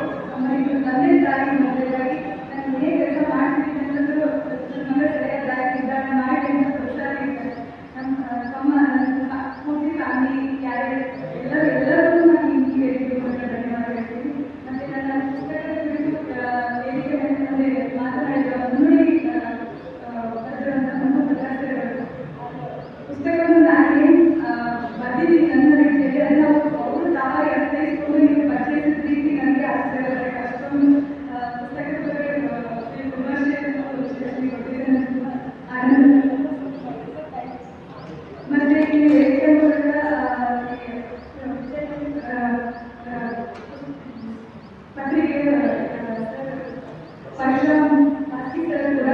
ನನ್ನೇ ದಾರಿ ಮೊದಲಾಗಿ ನಾನು ಏನೇ ಕೆಲಸ ಮಾಡ್ತೀನಿ ಅನ್ನೋದು ನಮಗೆ ಸರಿಯಾದ ದಾರಿ ಇದ್ದಾಗ ಮಾಡಿ ಅಂತ ಪ್ರೋತ್ಸಾಹ ನೀಡ್ತಾರೆ. ತಮ್ಮ ಪೂರ್ತಿ ಫ್ಯಾಮಿಲಿ ಎಲ್ಲರಿಗೂ ನಾನು ಈ ವೇದಿಕೆ ಮೂಲಕ ಧನ್ಯವಾದ ಹೇಳ್ತೀನಿ. ಮತ್ತೆ ನನ್ನ ಪುಸ್ತಕದ ಕುರಿತು ವೇದಿಕೆ ಮೇಲೆ ಮಾತನಾಡಿದ ಮುನ್ನುಡಿ ಬರೆದಿರುವಂಥ ನಮ್ಮ ಪ್ರಕಾಶಕರು ಪುಸ್ತಕವನ್ನು ನಾನೇನು ಬರೆದಿದ್ದೀನಿ ನನ್ನ ರೀತಿಯಲ್ಲಿ ಅದನ್ನು ಅವರು ತಾವಾಗಿ ಅರ್ಥೈಸಿಕೊಂಡು ನೀವು ಪರಿಚಯಿಸಿದ ರೀತಿ ನನಗೆ ಆಶ್ಚರ್ಯ. ಅಷ್ಟೊಂದು ಪುಸ್ತಕದ ಬಗ್ಗೆ ವಿಮರ್ಶೆಯನ್ನು ಕೊಟ್ಟಿದ್ದೆ. ನನಗೆ ಆನಂದ. ಮತ್ತೆ ಈ ವೇದಿಕೆ ಮೂಲಕ ಪತ್ರಿಕೆ ಪರಶುರಾಮ್ ಮಾಸಿಕರ ಕೂಡ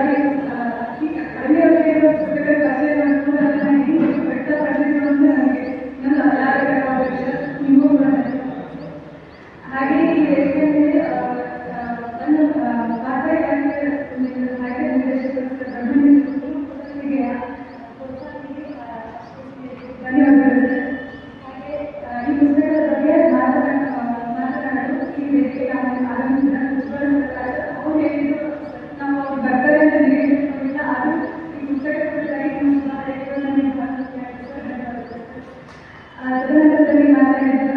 ಅತಿ ಕಡಿಮೆ ಅವಧಿಯ ಪುಸ್ತಕಗಳ ಪರಿಚಯ ಮಾಡಿಕೊಂಡು ಅದನ್ನು ಹೇಗೆ ವ್ಯಕ್ತಪಡಿಸಿದ್ರು ಅಂತ ನನಗೆ ಇನ್ನೊಂದು ಆಹ್ಲಾದಕರವಾದ ವಿಷಯ. ನಿಮಗೂ ಕೂಡ ಹಾಗೆ ಈ ವೇದಿಕೆ ಮೇಲೆ ನನ್ನ ಪಾತ್ರ ಸಾಹಿತ್ಯ ನಿರ್ದೇಶಕರು ಧನ್ಯವಾದಗಳು. ಹಾಗೆ ಈ ಪುಸ್ತಕದ ಬಗ್ಗೆ ಮಾತನಾಡಲು ಈ ವೇದಿಕೆಗೆ ಆರಂಭಿಸಿದ ಪ್ರಿನ್ಸಿಪಲ್ ಅವರು ಹೇಳಿದ್ರು ನಾವು ಅವ್ರು ಬರ್ತಾರೆ ಅಂತ ನಿರೀಕ್ಷಿಸಿಲ್ಲ. ಅದು ಈ ಪುಸ್ತಕದ ಕುರಿತಾಗಿ ತದನಂತರದಲ್ಲಿ ಮಾತನಾಡಿದ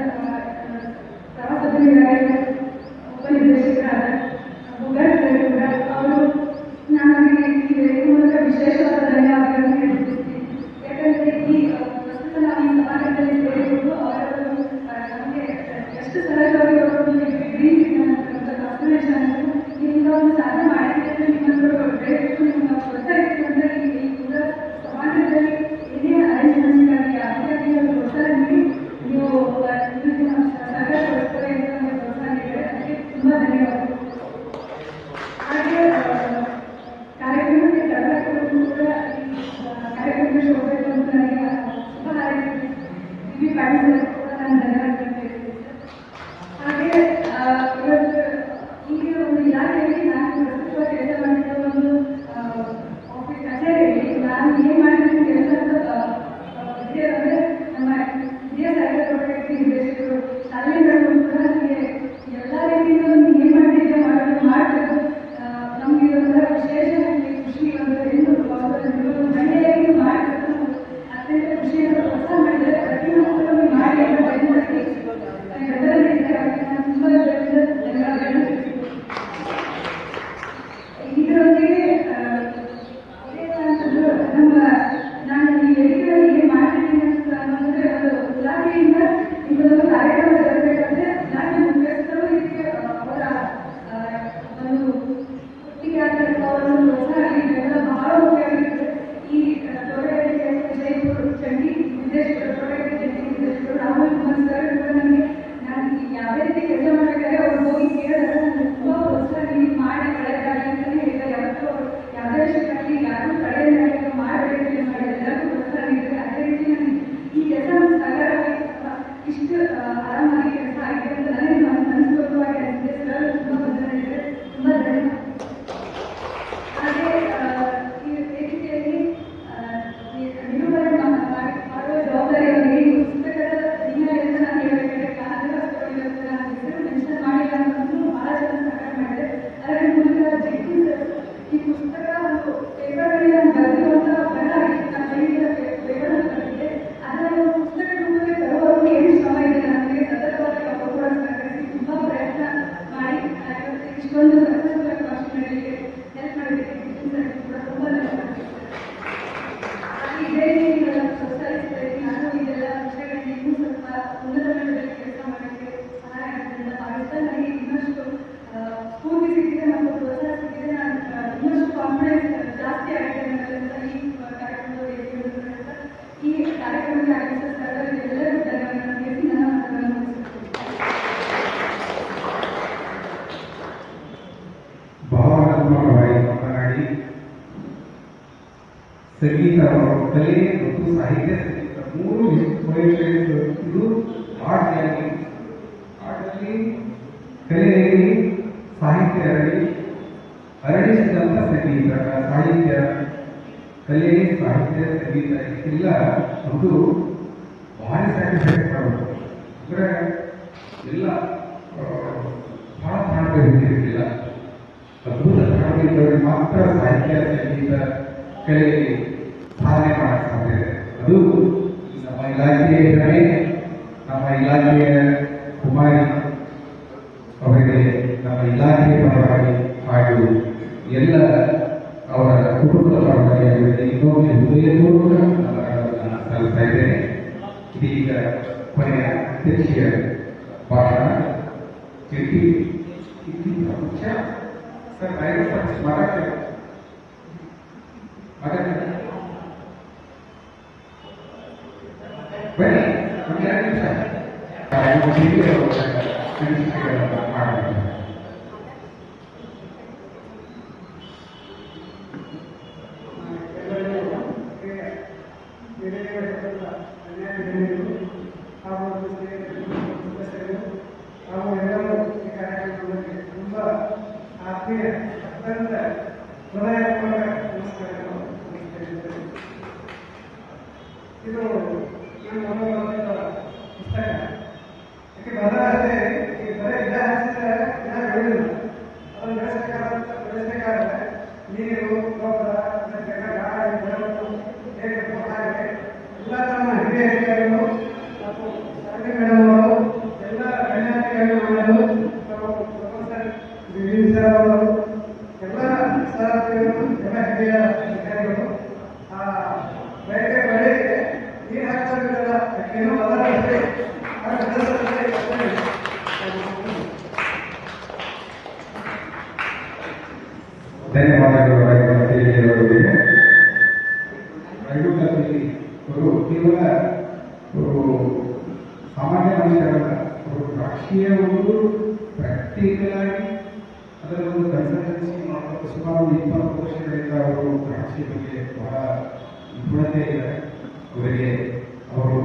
ಪ್ರವಾಸೋದ್ಯಮಿಗಳಾದ ಉಪನಿರ್ದೇಶಕರಾದ ಮುಗರ್ ಸರ್ ಕೂಡ ಅವರು ನಮಗೆ ಈ ವೇದಿಕೆ ಮೂಲಕ ವಿಶೇಷವಾದ ಧನ್ಯವಾದಗಳನ್ನು ಹೇಳ್ತಿರ್ತೀನಿ. ಯಾಕಂದರೆ ಈ ಪ್ರಸ್ತುತ ನಾವು ಈ ಸಮಾಜದಲ್ಲಿ ಸೇರಿಕೊಂಡು ಅವರವರು ನಮಗೆ ಎಷ್ಟು ಸಹಜವಾಗಿ ಅವರು ಡಿಗ್ರಿ ಕಾನ್ಸಂಟ್ರೇಷನ್ ನಿಮ್ಗೆ ಒಂದು ಸಾಧನೆ ಮಾಡಿದ್ರೆ ನಿಮ್ಮಂದ್ರೆ ಬೆಳೆದು ನಿಮ್ಮ ಪ್ರೋತ್ಸಾಹಿಸಿತು ಅಂದರೆ ಈ ಕೂಡ ಸಮಾಜದಲ್ಲಿ ಏನೇ ಅರೇಂಜ್ಮೆಂಟ್ಸ್ಗಾಗಿ ಯಾವುದೇ ಪ್ರೋತ್ಸಾಹ ನೀಡಿ ನೀವು ಸಹಕಾರಗೊಳಿಸ್ತಾರೆ ಅಂತ ನಮಗೆ ಪ್ರೋತ್ಸಾಹ ನೀಡಿದರೆ ಅದಕ್ಕೆ ತುಂಬ ಧನ್ಯವಾದಗಳು. ಹಾಗೆ ಕಾರ್ಯಕ್ರಮಕ್ಕೆ ಕರ್ನಾಟಕದಲ್ಲೂ ಕೂಡ ಈ ಕಾರ್ಯಕ್ರಮಕ್ಕೆ ಹೋಗಬೇಕು ಅಂತ ನನಗೆ ಶುಭ ಹಾರೈಸಿದೆ. ಇಲ್ಲಿ ಕಾಣಿಸೋದಕ್ಕೂ ಕೂಡ ನಾನು ಧನ್ಯವಾದ ಹೇಳ್ತೀನಿ. ಹಾಗೆ ಇವತ್ತು ಈಗ ಒಂದು ಇಲಾಖೆಯಲ್ಲಿ ನಾನು ಪ್ರಸ್ತುತ ಕೆಲಸ ಮಾಡಿದ ಒಂದು ಆಫೀಸ್ ಕಚೇರಿಯಲ್ಲಿ ನಾನು ಏನು ಮಾಡಿದ ಕೆಲಸ ಇದೆ ಅಂದರೆ ನಮ್ಮ ಹಿರಿಯ ಸಾಹಿತ್ಯ ನಿರ್ದೇಶಕರು ಶಾಲೆಗಳು ಕೂಡ ನನಗೆ ಎಲ್ಲ ರೀತಿಯಿಂದ ಏನು ಮಾಡಿದ್ದೆ ಮಾಡಬೇಕು. ನಮಗೆ ಇದೊಂಥರ ವಿಶೇಷ ಖುಷಿ ಒಂದು ಹೆಣ್ಣು ಮಹಿಳೆಯರಿಗೆ ಮಾಡಿದ್ರು ಅತ್ಯಂತ ಖುಷಿಯನ್ನು ಪ್ರೋತ್ಸಾಹ ಮಾಡಿದರೆ ಪ್ರತಿಯೊಂದು ಮಾಡಿ ಅಂತ ಬಯಸಿದೆ. ನಾನು ತುಂಬ ಧನ್ಯವಾದಗಳು. ಇದರೊಂದಿಗೆ ನಮ್ಮ ನಾನು ಈ ವೇದಿಕೆಯಲ್ಲಿ ಏನು ಮಾಡ್ತಿದ್ದೀನಿ ಅಂತಂದರೆ ಒಂದು ಉದಾಹರಣೆಯಿಂದ ಇದೊಂದು ಕಾರ್ಯಕ್ರಮ ಜರಗಬೇಕಂದ್ರೆ ನಾನು ಮುಖ್ಯಸ್ಥರು ಇದಕ್ಕೆ ಅವರ ಒಂದು ಒಟ್ಟಿಗೆ ಅವರನ್ನು ಪ್ರೋತ್ಸಾಹ ನೀಡಿದಾಗ ಬಹಳ ಮುಖ್ಯವಾಗಿರ್ತದೆ. ಈ ತೋಟಗಾರಿಕೆ ವಿಜಯಪುರ ಚಂಡಿ ವಿದೇಶಪುರ ತೋಟಗಾರಿಕೆ ಚಂಡಿ ವಿದೇಶಪುರ ರಾಹುಲ್ ಕುಮಾರ್ ಸರ್ ನನಗೆ ನಾನು ಯಾವುದೇ ರೀತಿ ಕೆಲಸ ಮಾಡಬೇಕಾದ್ರೆ ಅವ್ರು ಹೋಗಿ ಕೇಳಿದಾಗ ನನಗೆ ತುಂಬ ಪ್ರೋತ್ಸಾಹ ನೀಡಿ ಮಾಡಿ ಒಳ್ಳೆಯದಾಗಿ ಅಂತಲೇ ಹೇಳ್ತಾರೆ. ಯಾವತ್ತೂ ಯಾವುದೇ ವಿಷಯಕ್ಕಾಗಲಿ ಯಾರು ತಡೆಯನ್ನಾಗಿ ಮಾಡಬೇಕು ಮಾಡಿ ಎಲ್ಲರಿಗೂ ಪ್ರೋತ್ಸಾಹ ನೀಡಿದರೆ ಅದೇ ರೀತಿ ನನಗೆ ಈ ಕೆಲಸ ಸಕಾರಾಗಿ ಇಷ್ಟು ಆರಾಮಾಗಿ ಕೆಲಸ ಆಗಿದೆ ಅಂತ ನನಗೆ ಮನಸ್ಪೂರ್ವಕವಾಗಿ ಅನಿಸಿದೆ. ಸರ್ ತುಂಬ ಬಂದಿದ್ದಾರೆ, ತುಂಬ ಧನ್ಯವಾದ. ಹಾಗೆ ಈ ವೇದಿಕೆಯಲ್ಲಿ ನಿರೂಪಣೆ ಮಾಡುವ ಜವಾಬ್ದಾರಿಯವರಿಗೆ ಈ ಪುಸ್ತಕದ ಹಿನ್ನೆಲೆಯಿಂದ ನಾನು ಹೇಳಬೇಕಾದ್ರೆ ಕಾಂತರಾಜ್ ನಾನು ಹೆಸರು ಮೆನ್ಷನ್ ಮಾಡಿಲ್ಲ ಅಂತಂದು ಬಹಳ ಜನ ಸಹಾಯ ಮಾಡಿದೆ. ಅದರ ಮೂಲಕ ಜಗ್ಗಿ ಸರ್ ಈ ಪುಸ್ತಕ ಒಂದು ಪೇಪರ್ಗಳಲ್ಲಿ ನಾನು ಬರೆದಿರುವಂಥ ಬರಹ ನಾನು ಬರೆದಿದ್ದ ಪೇಪರ್ನಲ್ಲಿ ಬರೆದಿದ್ದೆ. ಅದರ ಪುಸ್ತಕ ರೂಪಕ್ಕೆ ತರುವವರೆಗೂ ಏನು ಶ್ರಮ ಇದೆ ನನಗೆ ಸತತವಾಗಿ ಅವರು ಕೂಡ ಸಹಕರಿಸಿ ತುಂಬ ಪ್ರಯತ್ನ ಮಾಡಿ ಇಷ್ಟೊಂದು ಸಕ್ಸಸ್ಫುಲ್ ಆಗಿ ಭಾಷಣ ಮಾಡಲಿಕ್ಕೆ ಹೆಲ್ಪ್ ಮಾಡಿದ್ದಕ್ಕೆ ಕೂಡ ತುಂಬ ಇದೇ ರೀತಿ ಪ್ರೋತ್ಸಾಹಿಸ್ತಾ ಇದ್ದೀನಿ. ನಾನು ಇದೆಲ್ಲ ವಿಷಯಗಳಲ್ಲಿ ಇನ್ನೂ ಸ್ವಲ್ಪ ಉನ್ನತ ಮಟ್ಟದಲ್ಲಿ ಕೆಲಸ ಮಾಡಲಿಕ್ಕೆ ಸಹಾಯ ಆಗುತ್ತೆ ಅಂತ ಭಾವಿಸ್ತಾ ನನಗೆ ಇನ್ನಷ್ಟು ಸ್ಫೂರ್ತಿ ಸಿಕ್ಕಿದೆ ಮತ್ತು ಪ್ರೋತ್ಸಾಹ ಸಿಕ್ಕಿದೆ. ನಾನು ಇನ್ನಷ್ಟು ಕಾನ್ಫಿಡೆನ್ಸ್ ಜಾಸ್ತಿ ಆಗಿದೆ ಅನ್ನೋದ್ರಿಂದ ಈ ಕಾರ್ಯಕ್ರಮದ ಈ ಕಾರ್ಯಕ್ರಮಕ್ಕೆ ಆಗಿದ್ದ ಸ್ಥಳದಲ್ಲಿ ಎಲ್ಲರಿಗೂ ಧನ್ಯವಾದ ತಿಳಿಸಿ ನನ್ನ ಮಾತುಗಳನ್ನು ಮುಗಿಸುತ್ತೇನೆ. ಭಾವನಾತ್ಮಕವಾಗಿ ಮಾತನಾಡಿ ಸಂಗೀತ ಕಲೆ ಮತ್ತು ಸಾಹಿತ್ಯ ಸಂಗೀತ ಮೂರು ಇದು ಆರ್ಟ್ನಲ್ಲಿ ಕಲೆಯಲ್ಲಿ ಸಾಹಿತ್ಯ ಹರಡಿಸಿದಂಥ ಸಂಗೀತ ಸಾಹಿತ್ಯ ಕಲೆ ಸಾಹಿತ್ಯ ಸಂಗೀತ ಇದೆಲ್ಲ ಒಂದು ಭಾರಿ ಸ್ಯಾಟಿಸ್ಫ್ಯಾಕ್ಟ್ ಮಾಡಬೇಕು. ಅಂದರೆ ಎಲ್ಲ ಭಾಳ ಕಾಣಬೇಕಿರಲಿಲ್ಲ. ಅದ್ಭುತ ಕಾಣಬೇಕಿದ್ದವರಿಗೆ ಮಾತ್ರ ಸಾಹಿತ್ಯ ಸಂಗೀತ ಕಲೆಯಲ್ಲಿ ಸಾಧನೆ ಮಾಡಕ್ಕೆ ಸಾಧ್ಯ ಇದೆ. ಅದು ನಮ್ಮ ಇಲಾಖೆಯ ಹೆಮ್ಮೆ. ನಮ್ಮ ಇಲಾಖೆಯ ಕುಮಾರಿ ಅವರಿಗೆ ನಮ್ಮ ಇಲಾಖೆಯ ಪರವಾಗಿ ಹಾಗೂ ಎಲ್ಲ ಅವರ ಕುಟುಂಬದ ಪರವಾಗಿ ಅವರಿಗೆ ಇನ್ನೊಮ್ಮೆ ಹೃದಯಪೂರ್ವಕ ಧನ್ಯವಾದಗಳನ್ನು ಸಲ್ಲಿಸ್ತಾ ಇದ್ದೇನೆ. ಇದೀಗ ಕೊನೆಯ ಅಧ್ಯಕ್ಷೀಯ ಭಾಷಣ ಮುಖ್ಯ ಸರ್ ಮಾಡಕ್ಕೆ ಬನ್ನಿ ಒಂದು 2 ನಿಮಿಷ ಮಾಡಬೇಕು. ಹಾಗೂ ಎಲ್ಲರೂ ಈ ಕಾರ್ಯಕ್ರಮಕ್ಕೆ ತುಂಬ ಆತ್ಮೀಯ ಅತ್ಯಂತ ಹೃದಯಪೂರ್ವಕ ನಮಸ್ಕಾರಗಳು. ಇದು ನನ್ನ ಮೊದಲ ಪುಸ್ತಕ. ಯಾಕೆ ಬದಲಾದ್ರೆ ಈ ಬರೀ ಗಿಡ ಹಚ್ಚಿದ್ರೆ ಗಿಡ ಬೆಳೆಯುವುದಿಲ್ಲ. ಅದನ್ನು ಬೆಳೆಸಬೇಕಾದ್ರೆ ನೀರು ಗೊಬ್ಬರ ಅದಕ್ಕೆಲ್ಲ ಗಾಳಿ ಬೆಳಕು ಹೇಗೆ ಹಾಗೆ ಎಲ್ಲ ನಮ್ಮ ಹಿರಿಯ ಅಧಿಕಾರಿಗಳು ಮತ್ತು ಸರ್ಕಾರಿ ಮೇಡಮ್ಗಳು ಎಲ್ಲ ಗಣ್ಯಾಧಿಕಾರಿಗಳು ಪ್ರೊಫೆಸರ್ ವಿವಿನ್ ಸರ್ ಅವರು ಎಲ್ಲ ಸಹಕಾರಿಗಳು ಎಲ್ಲ ಹಿರಿಯ ಅಧಿಕಾರಿಗಳು ಆ ಬೆಳೆಗೆ ಬೆಳೆಗೆ ನೀರು ಹಾಕ್ತಾರಿಲ್ಲ ಏನೋ ಬದಲಾಗುತ್ತೆ. ಧನ್ಯವಾದಗಳು ರೈತರಿಗೆ. ಅವರು ಕೇವಲ ಸಾಮಾನ್ಯ ಮನುಷ್ಯರಲ್ಲ, ಅವರು ರಾಷ್ಟ್ರೀಯ ಒಂದು ಪ್ರಾಕ್ಟಿಕಲ್ ಆಗಿ ಅದರ ಒಂದು ಕನ್ಸಲ್ಟೆನ್ಸಿ ಮಾಡಬೇಕು. ಸುಮಾರು 20 ವರ್ಷಗಳಿಂದ ಅವರು ರಾಷ್ಟ್ರೀಯ ಬಗ್ಗೆ ಬಹಳ ನಿಪುಣತೆ ಇದೆ ಅವರಿಗೆ. ಅವರು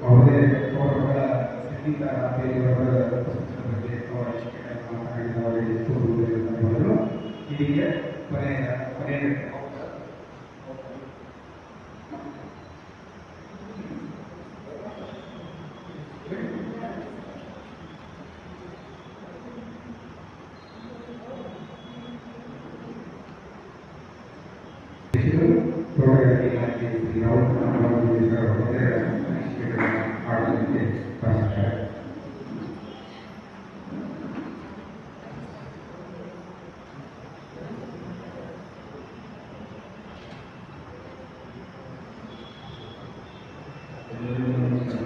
ಅವರದೇ ಅವರ ಸಂಗೀತ ಬೇರೆಯವರ ಬಗ್ಗೆ ಅವರ ಮಾತನಾಡಿದ ಅವರಿಗೆ ಧನ್ಯವಾದಗಳು. ಹೀಗೆ ಕೊನೆಯ ವೈದ್ಯರ ಅನಿಸಿಕೆಗಳನ್ನು ಆಡಳಿತಕ್ಕೆ ಬಯಸುತ್ತಾರೆ. ಎಲ್ಲರಿಗೂ ನಮಸ್ಕಾರ.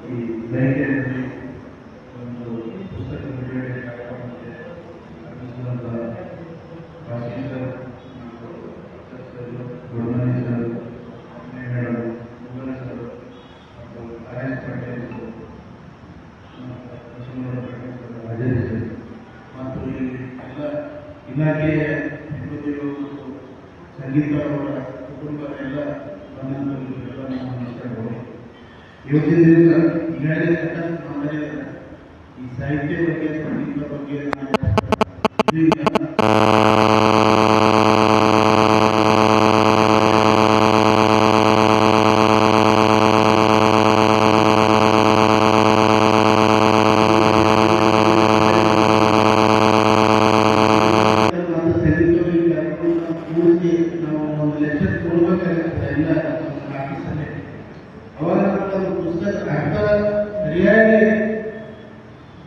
ಈ ಲೈಬ್ರರಿಯಲ್ಲಿ ಒಂದು ಪುಸ್ತಕ ಬಿಡುಗಡೆ ಕಾರ್ಯಕ್ರಮಕ್ಕೆ ಆಗಮಿಸಿದಂಥ ರಾಜೇಂದ್ರ ಮತ್ತು ಸದಸ್ಯರು, ಗುರುಮಂಜರು, ಮೇಡಮ್, ಭುವನೇಶ್ವರ್ ಮತ್ತು ಆರ್ಎಸ್ ಪಟೇಲ್, ರಾಜೇಶ್ ಮತ್ತು ಇಲ್ಲಿ ಎಲ್ಲ ಇಲಾಖೆಯ ಸಿಬ್ಬಂದಿಗಳು ಮತ್ತು ಸಂಗೀತ ಅವರ ಕುಟುಂಬದ ಎಲ್ಲ ಬಂಧುಗಳು ಎಲ್ಲ ನಮ್ಮ ನಮಸ್ಕಾರಗಳು. ಇವತ್ತಿನ ದಿವಸ ಈಗಾಗಲೇ ಸಾಕಷ್ಟು ಮಾತಾಡಿದ್ದಾರೆ. ಈ ಸಾಹಿತ್ಯ ಬಗ್ಗೆ ಸಂಗೀತ ಬಗ್ಗೆ ಇದೀಗ ಕೂಡಿಸಿ ನಾವು ಒಂದು ಲೆಕ್ಚರ್ ಕೊಡ್ಬೇಕಾಗುತ್ತೆ ಎಲ್ಲ ನಮ್ಮ ಆಫೀಸಲ್ಲಿ. ಅವಾಗ ನಮಗೆ ಪುಸ್ತಕ ಅರ್ಥ ಸರಿಯಾಗಿ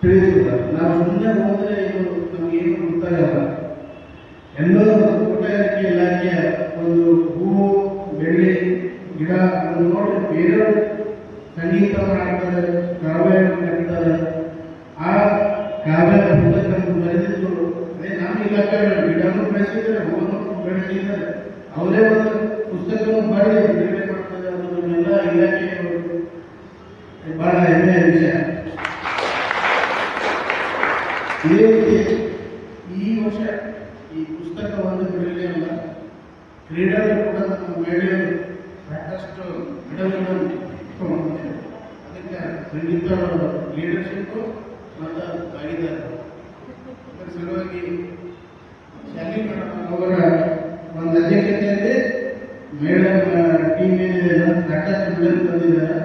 ತಿಳಿಸುತ್ತ ನಾವು ಸುಮ್ಮನೆ ಹೋದರೆ ಇದು ನಮಗೇನು ಗೊತ್ತಾಗಲ್ಲ. ಎಲ್ಲರೂ ತೋಟಗಾರಿಕೆ ಇಲಾಖೆಯ ಒಂದು ಹೂವು, ಬೆಳ್ಳಿ, ಗಿಡ ಅದನ್ನು ನೋಡಿ ಬೇರೆಯವರು ಸಂಗೀತ ಮಾಡ್ತಾರೆ, ಕಾವ್ಯ ಮಾಡ್ತಾರೆ. ಆ ಕಾವ್ಯ ಪುಸ್ತಕ ಬರೆದಿದ್ದು ಅದೇ ನಮ್ಮ ಇಲಾಖೆ ಗಿಡನೂ ಬೆಳೆಸಿದ್ದಾರೆ, ಹೂವನ್ನು ಬೆಳೆಸಿದ್ದಾರೆ. ಅವರೇ ಒಂದು ಪುಸ್ತಕವನ್ನು ಬರೆದು ಬಿಡುಗಡೆ ಮಾಡ್ತಾರೆ. ಅದನ್ನೆಲ್ಲ ಇಲಾಖೆಯವರು ಬಹಳ ಹೆಮ್ಮೆಯ ವಿಷಯ. ಇದೇ ರೀತಿ ಈ ವರ್ಷ ಈ ಪುಸ್ತಕ ಒಂದು ಬಿಡುಗಡೆ ಅಲ್ಲ, ಕ್ರೀಡೆಯಲ್ಲೂ ಕೂಡ ನಮ್ಮ ಮಹಿಳೆಯರು ಸಾಕಷ್ಟು ಗಿಡಗಳನ್ನು ಇಟ್ಕೊಂಡಿದ್ದಾರೆ. ಅದಕ್ಕೆ ಸಂಗೀತ ಲೀಡರ್ಶಿಪ್ಪು ಮತ್ತು ಭಾಗಿದಾರರು. ಅದರ ಸಲುವಾಗಿ ಶಾಲಿ ಮೇಡಮ್ ಅವರ ಒಂದು ಅಧ್ಯಕ್ಷತೆಯಲ್ಲಿ ಮೇಡಮ್ ಟೀಮ್ ಏನಿದೆ ಸಾಕಷ್ಟು ಬಿಡುಗಡೆ ತಂದಿದ್ದಾರೆ.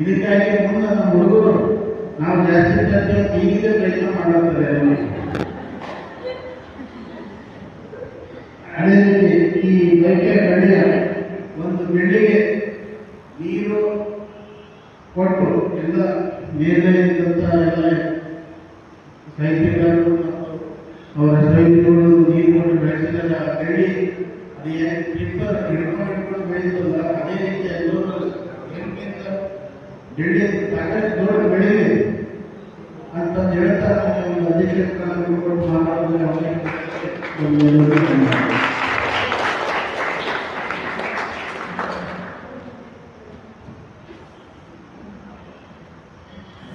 ಇದಕ್ಕಾಗಿ ಮುಂದೆ ನಮ್ಮ ಹುಡುಗರು ನಾವು ಜಾಸ್ತಿ ಈಗಿನ ಪ್ರಯತ್ನ ಮಾಡುತ್ತಾರೆ. ಅದೇ ರೀತಿ ಈ ಬೈಕೆ ಬೆಳೆಯ ಒಂದು ಬೆಳ್ಳಿಗೆ ನೀರು ಕೊಟ್ಟು ಎಲ್ಲ ಮೇಲಿದ್ದಂಥ ಎಲ್ಲ ಸಾಹಿತ್ಯಗಾರರು ಮತ್ತು ಅವರ ಸ್ನೇಹಿತರು ನೀರು ಕೊಟ್ಟು ಬೆಳೆಸಿದ ಬೆಳ್ಳಿ ಅದು ಹಿಡ್ಕೊಂಡು ಬೆಳೆಯುತ್ತಲ್ಲ, ಅದೇ ರೀತಿ ಎಲ್ಲರೂ ಹೆಮ್ಮೆಯಿಂದ ಬೆಳ್ಳಿ ಸಾಕಷ್ಟು ದೊಡ್ಡ ಬೆಳೀಲಿ ಅಂತ ಹೇಳ್ತಾ ಒಂದು ಅಧ್ಯಕ್ಷ ಸ್ಥಾನ ಕೊಟ್ಟು ಮಾತಾಡೋದು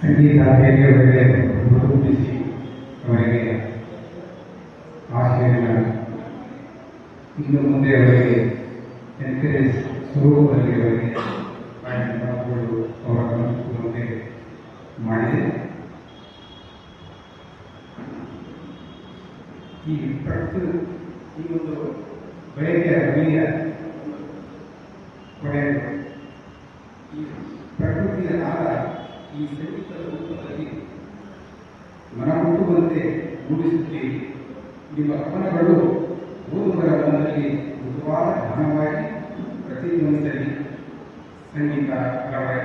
ಸಂಗೀತ ಬೇರೆಯವರಿಗೆ ಗುರುತಿಸಿ ಅವರಿಗೆ ಆಶಯಗಳನ್ನು ಇನ್ನು ಮುಂದೆ ಅವರಿಗೆ ಎನ್ಕರೇಜ್ ಸ್ವರೂಪದಲ್ಲಿ ಅವರಿಗೆ ಮಾತುಗಳು ಅವರ ಮುಂದೆ ಮಾಡಿದೆ. ಈ ಈ ಒಂದು ಬಯಕೆಯ ಬಳಿಯ ಪಡೆಯಲು ಈ ಪ್ರಕೃತಿಯ ನಾದ ಈ ಸಂಗೀತದ ರೂಪದಲ್ಲಿ ಮನಮುಟ್ಟುವಂತೆ ಮೂಡಿಸುತ್ತೀರಿ. ನಿಮ್ಮ ಕವನಗಳು ಓದುಗರ ಮನದಲ್ಲಿ ಮೃದುವಾದ ಜ್ಞಾನವಾಗಿ ಪ್ರತಿಧ್ವನಿಸಲಿ. ಸಂಗೀತ, ರವೆ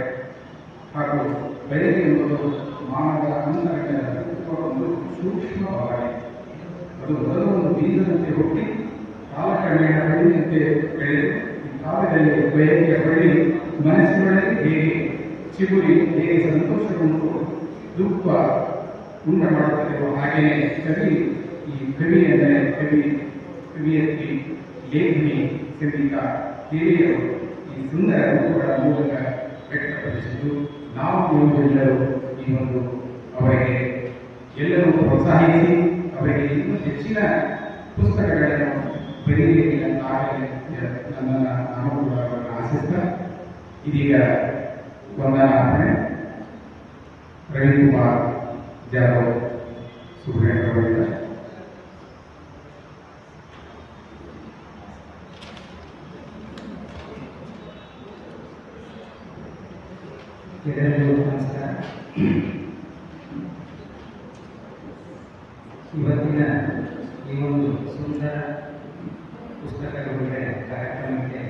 ಹಾಗೂ ಬಯಕೆ ಎಂಬುದು ಮಾನವ ಅಂತರಂಗದ ಒಂದು ಸೂಕ್ಷ್ಮ ಭಾವನೆ. ಅದು ಮೊದಲು ಒಂದು ಬೀಜದಂತೆ ಹುಟ್ಟಿ ಕಾಲಕ್ರಮೇಣ ಹಣ್ಣಿನಂತೆ ಬೆಳೆದು ಈ ಕಾಲದಲ್ಲಿ ಬಯಕೆಯ ಬಳ್ಳಿ ಮನಸ್ಸಿನೊಳಗೆ ಹೇಗೆ ಚಿಗುರಿ ಹೇಗೆ ಸಂತೋಷಗೊಂಡು ದುಃಖ ಉಂಟ ಮಾಡುತ್ತದೆಯೋ ಹಾಗೆಯೇ ಕವಿ ಈ ಕವಿ ಎಂದರೆ ಕವಿಯತ್ರಿ, ಲೇಖನಿ, ಸಂಗೀತ ಹಿರಿಯರು ಈ ಸುಂದರ ರೂಪಗಳ ಮೂಲಕ ವ್ಯಕ್ತಪಡಿಸಿದ್ದು ನಾವು ಎಲ್ಲರೂ ಈ ಒಂದು ಅವರಿಗೆ ಎಲ್ಲರೂ ಪ್ರೋತ್ಸಾಹಿಸಿ ಅವರಿಗೆ ಇನ್ನೂ ಹೆಚ್ಚಿನ ಪುಸ್ತಕಗಳನ್ನು ಬರೀಲಿಕ್ಕೆ ಆಗಲಿ ನನ್ನನ್ನು ನಾನು ಕೂಡ ಅವರನ್ನು ಆಶಿಸ್ತಾ ಇದೀಗ ವಂದನಾರ್ಪಣೆ ರವಿಕುಮಾರ್ ಜಾಧವ್ ಸುಬ್ರಹ್ಮಣ್ಯ. ಎಲ್ಲರಿಗೂ ನಮಸ್ಕಾರ. ಇವತ್ತಿನ ಈ ಒಂದು ಸುಂದರ ಪುಸ್ತಕ ಬಿಡುಗಡೆ ಕಾರ್ಯಕ್ರಮಕ್ಕೆ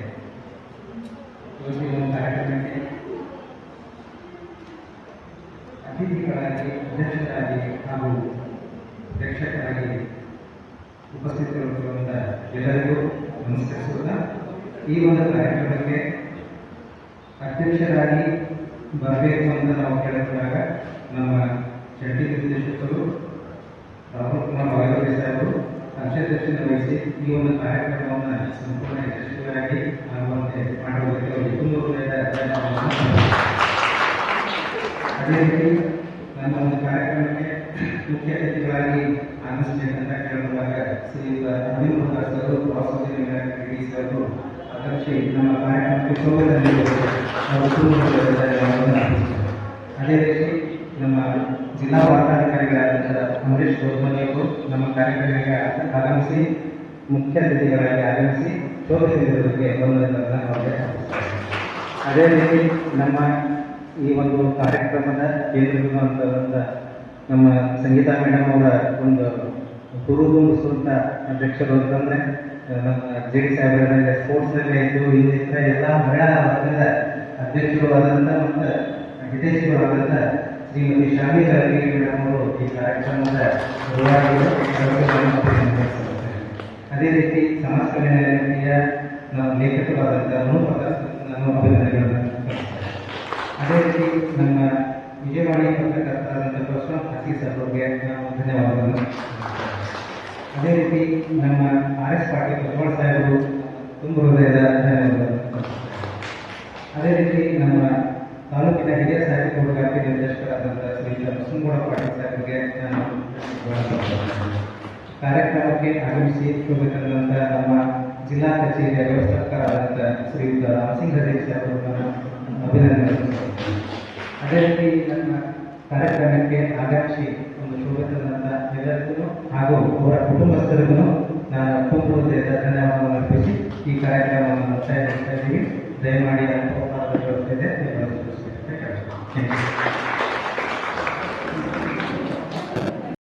ಉಪಸ್ಥಿತರಿರುವಂಥ ಎಲ್ಲರಿಗೂ ನಮಸ್ಕರಿಸುತ್ತಾ ಈ ಒಂದು ಕಾರ್ಯಕ್ರಮಕ್ಕೆ ಅಧ್ಯಕ್ಷರಾಗಿ ಬರಬೇಕು ಅಂತ ನಾವು ಕೇಳಿದಾಗ ನಮ್ಮ ಜಂಟಿ ನಿರ್ದೇಶಕರು ರಾಹುಲ್ ಕುಮಾರ್ ಬಾಗೇವಾಡಿ ಸಾಹೇಬರು ಅಧ್ಯಕ್ಷತೆ ವಹಿಸಿ ಈ ಒಂದು ಕಾರ್ಯಕ್ರಮವನ್ನು ಸಂಪೂರ್ಣ ಯಶಸ್ವಿಯಾಗಿ ಆಗುವಂತೆ ಮಾಡುವುದಕ್ಕೆ ಅವರು ತುಂಬ ಅದೇ ರೀತಿ ನಮ್ಮ ಒಂದು ಕಾರ್ಯಕ್ರಮಕ್ಕೆ ಮುಖ್ಯ ಅತಿಥಿಗಳಾಗಿ ಆಗಮಿಸಬೇಕಂತ ಕೇಳುವಾಗ ಶ್ರೀಯುತ ಅನಿಲ್ ಮುಖರ್ ಸರ್ ಪ್ರವಾಸೋದ್ಯಮ ಇಲಾಖೆ ಡಿ ಸರ್ ಅಧ್ಯಕ್ಷ ನಮ್ಮ ಕಾರ್ಯಕ್ರಮಕ್ಕೆ ಶೋಭೆಯಲ್ಲಿ ಅದೇ ರೀತಿ ನಮ್ಮ ಜಿಲ್ಲಾ ವಾರ್ತಾಧಿಕಾರಿಗಳಾದ ಅಮರೇಶ್ ಗೌರ್ಮನಿಯವರು ನಮ್ಮ ಕಾರ್ಯಕ್ರಮಕ್ಕೆ ಆಗಮಿಸಿ ಮುಖ್ಯ ಅತಿಥಿಗಳಾಗಿ ಆಗಮಿಸಿ ಶೋಭೆಗೆ ಬಂದದನ್ನು ಅದೇ ರೀತಿ ನಮ್ಮ ಈ ಒಂದು ಕಾರ್ಯಕ್ರಮದ ಕೇಂದ್ರಬಿಂದು ನಮ್ಮ ಸಂಗೀತಾ ಮೇಡಮ್ ಅವರ ಒಂದು ಹುರುದುಂಬಿಸುವಂಥ ಅಧ್ಯಕ್ಷರು ಅಂತಂದರೆ ನಮ್ಮ ಜೆ ಡಿ ಸಾಹೇಬರ ಸ್ಪೋರ್ಟ್ಸ್ನಲ್ಲೇ ಇದ್ದು ಇನ್ನಿತರ ಎಲ್ಲ ಮಹಿಳಾ ವರ್ಗದ ಅಧ್ಯಕ್ಷರು ಆದಂಥ ಮತ್ತು ಹಿತೈಷಿಗಳು ಆದಂಥ ಶ್ರೀಮತಿ ಶಾಮಿ ಅರವಿಂದ್ ಮೇಡಮ್ ಅವರು ಈ ಕಾರ್ಯಕ್ರಮದ ಅದೇ ರೀತಿ ಸಮಾಜ ಕಲ್ಯಾಣ ಇಲಾಖೆಯ ಲೇಖಕರಾದಂಥ ನಾನು ಅಭಿನಂದನೆಗಳನ್ನು ಅದೇ ರೀತಿ ನಮ್ಮ ವಿಜಯವಾಣಿ ಪತ್ರಕರ್ತರಾದಂಥ ಪ್ರಶ್ನ ಹಸೀಸ್ ಅವರಿಗೆ ನಾವು ಧನ್ಯವಾದಗಳು. ಅದೇ ರೀತಿ ನಮ್ಮ RS ಪಾಟೀಲ್ ಬಸವರಾಜ ಸಾಹೇಬರು ತುಂಬ ಹೃದಯದ ಧನ್ಯವಾದಗಳು. ಅದೇ ರೀತಿ ನಮ್ಮ ತಾಲೂಕಿನ ಹಿರಿಯ ಸಾಹಿತ್ಯ ಹುಡುಗಾರಿಕೆ ನಿರ್ದೇಶಕರಾದಂಥ ಶ್ರೀಯುತ ಬಸವನಗೌಡ ಪಾಟೀಲ್ ಸಾಹೇಬರಿಗೆ ನಾನು ಕಾರ್ಯಕ್ರಮಕ್ಕೆ ಆಗಮಿಸಿ ಶೋಭೆ ತಂದಂಥ ನಮ್ಮ ಜಿಲ್ಲಾ ಕಚೇರಿಯ ವ್ಯವಸ್ಥಾಪಕರಾದಂಥ ಶ್ರೀಯುತ ರಾಮಸಿಂಗ್ ಹರೇಶ್ ಸಾಹೇಬರನ್ನು ಅಭಿನಂದನೆ. ಅದೇ ರೀತಿ ನನ್ನ ಕಾರ್ಯಕ್ರಮಕ್ಕೆ ಆಗಮಿಸಿ ಒಂದು ಶೋಭೆ ತಂದಂಥ ಎಲ್ಲರಿಗೂ ಹಾಗೂ ಅವರ ಕುಟುಂಬಸ್ಥರಿಗೂ ನಾನು ತುಂಬ ಹೃದಯದ ಧನ್ಯವಾದವನ್ನು ಅರ್ಪಿಸಿ ಈ ಕಾರ್ಯಕ್ರಮವನ್ನು ಮುಕ್ತಾಯಗೊಳಿಸ್ತಾ ಇದ್ದೀವಿ. ದಯಮಾಡಿ ವ್ಯವಸ್ಥೆ ಇದೆ.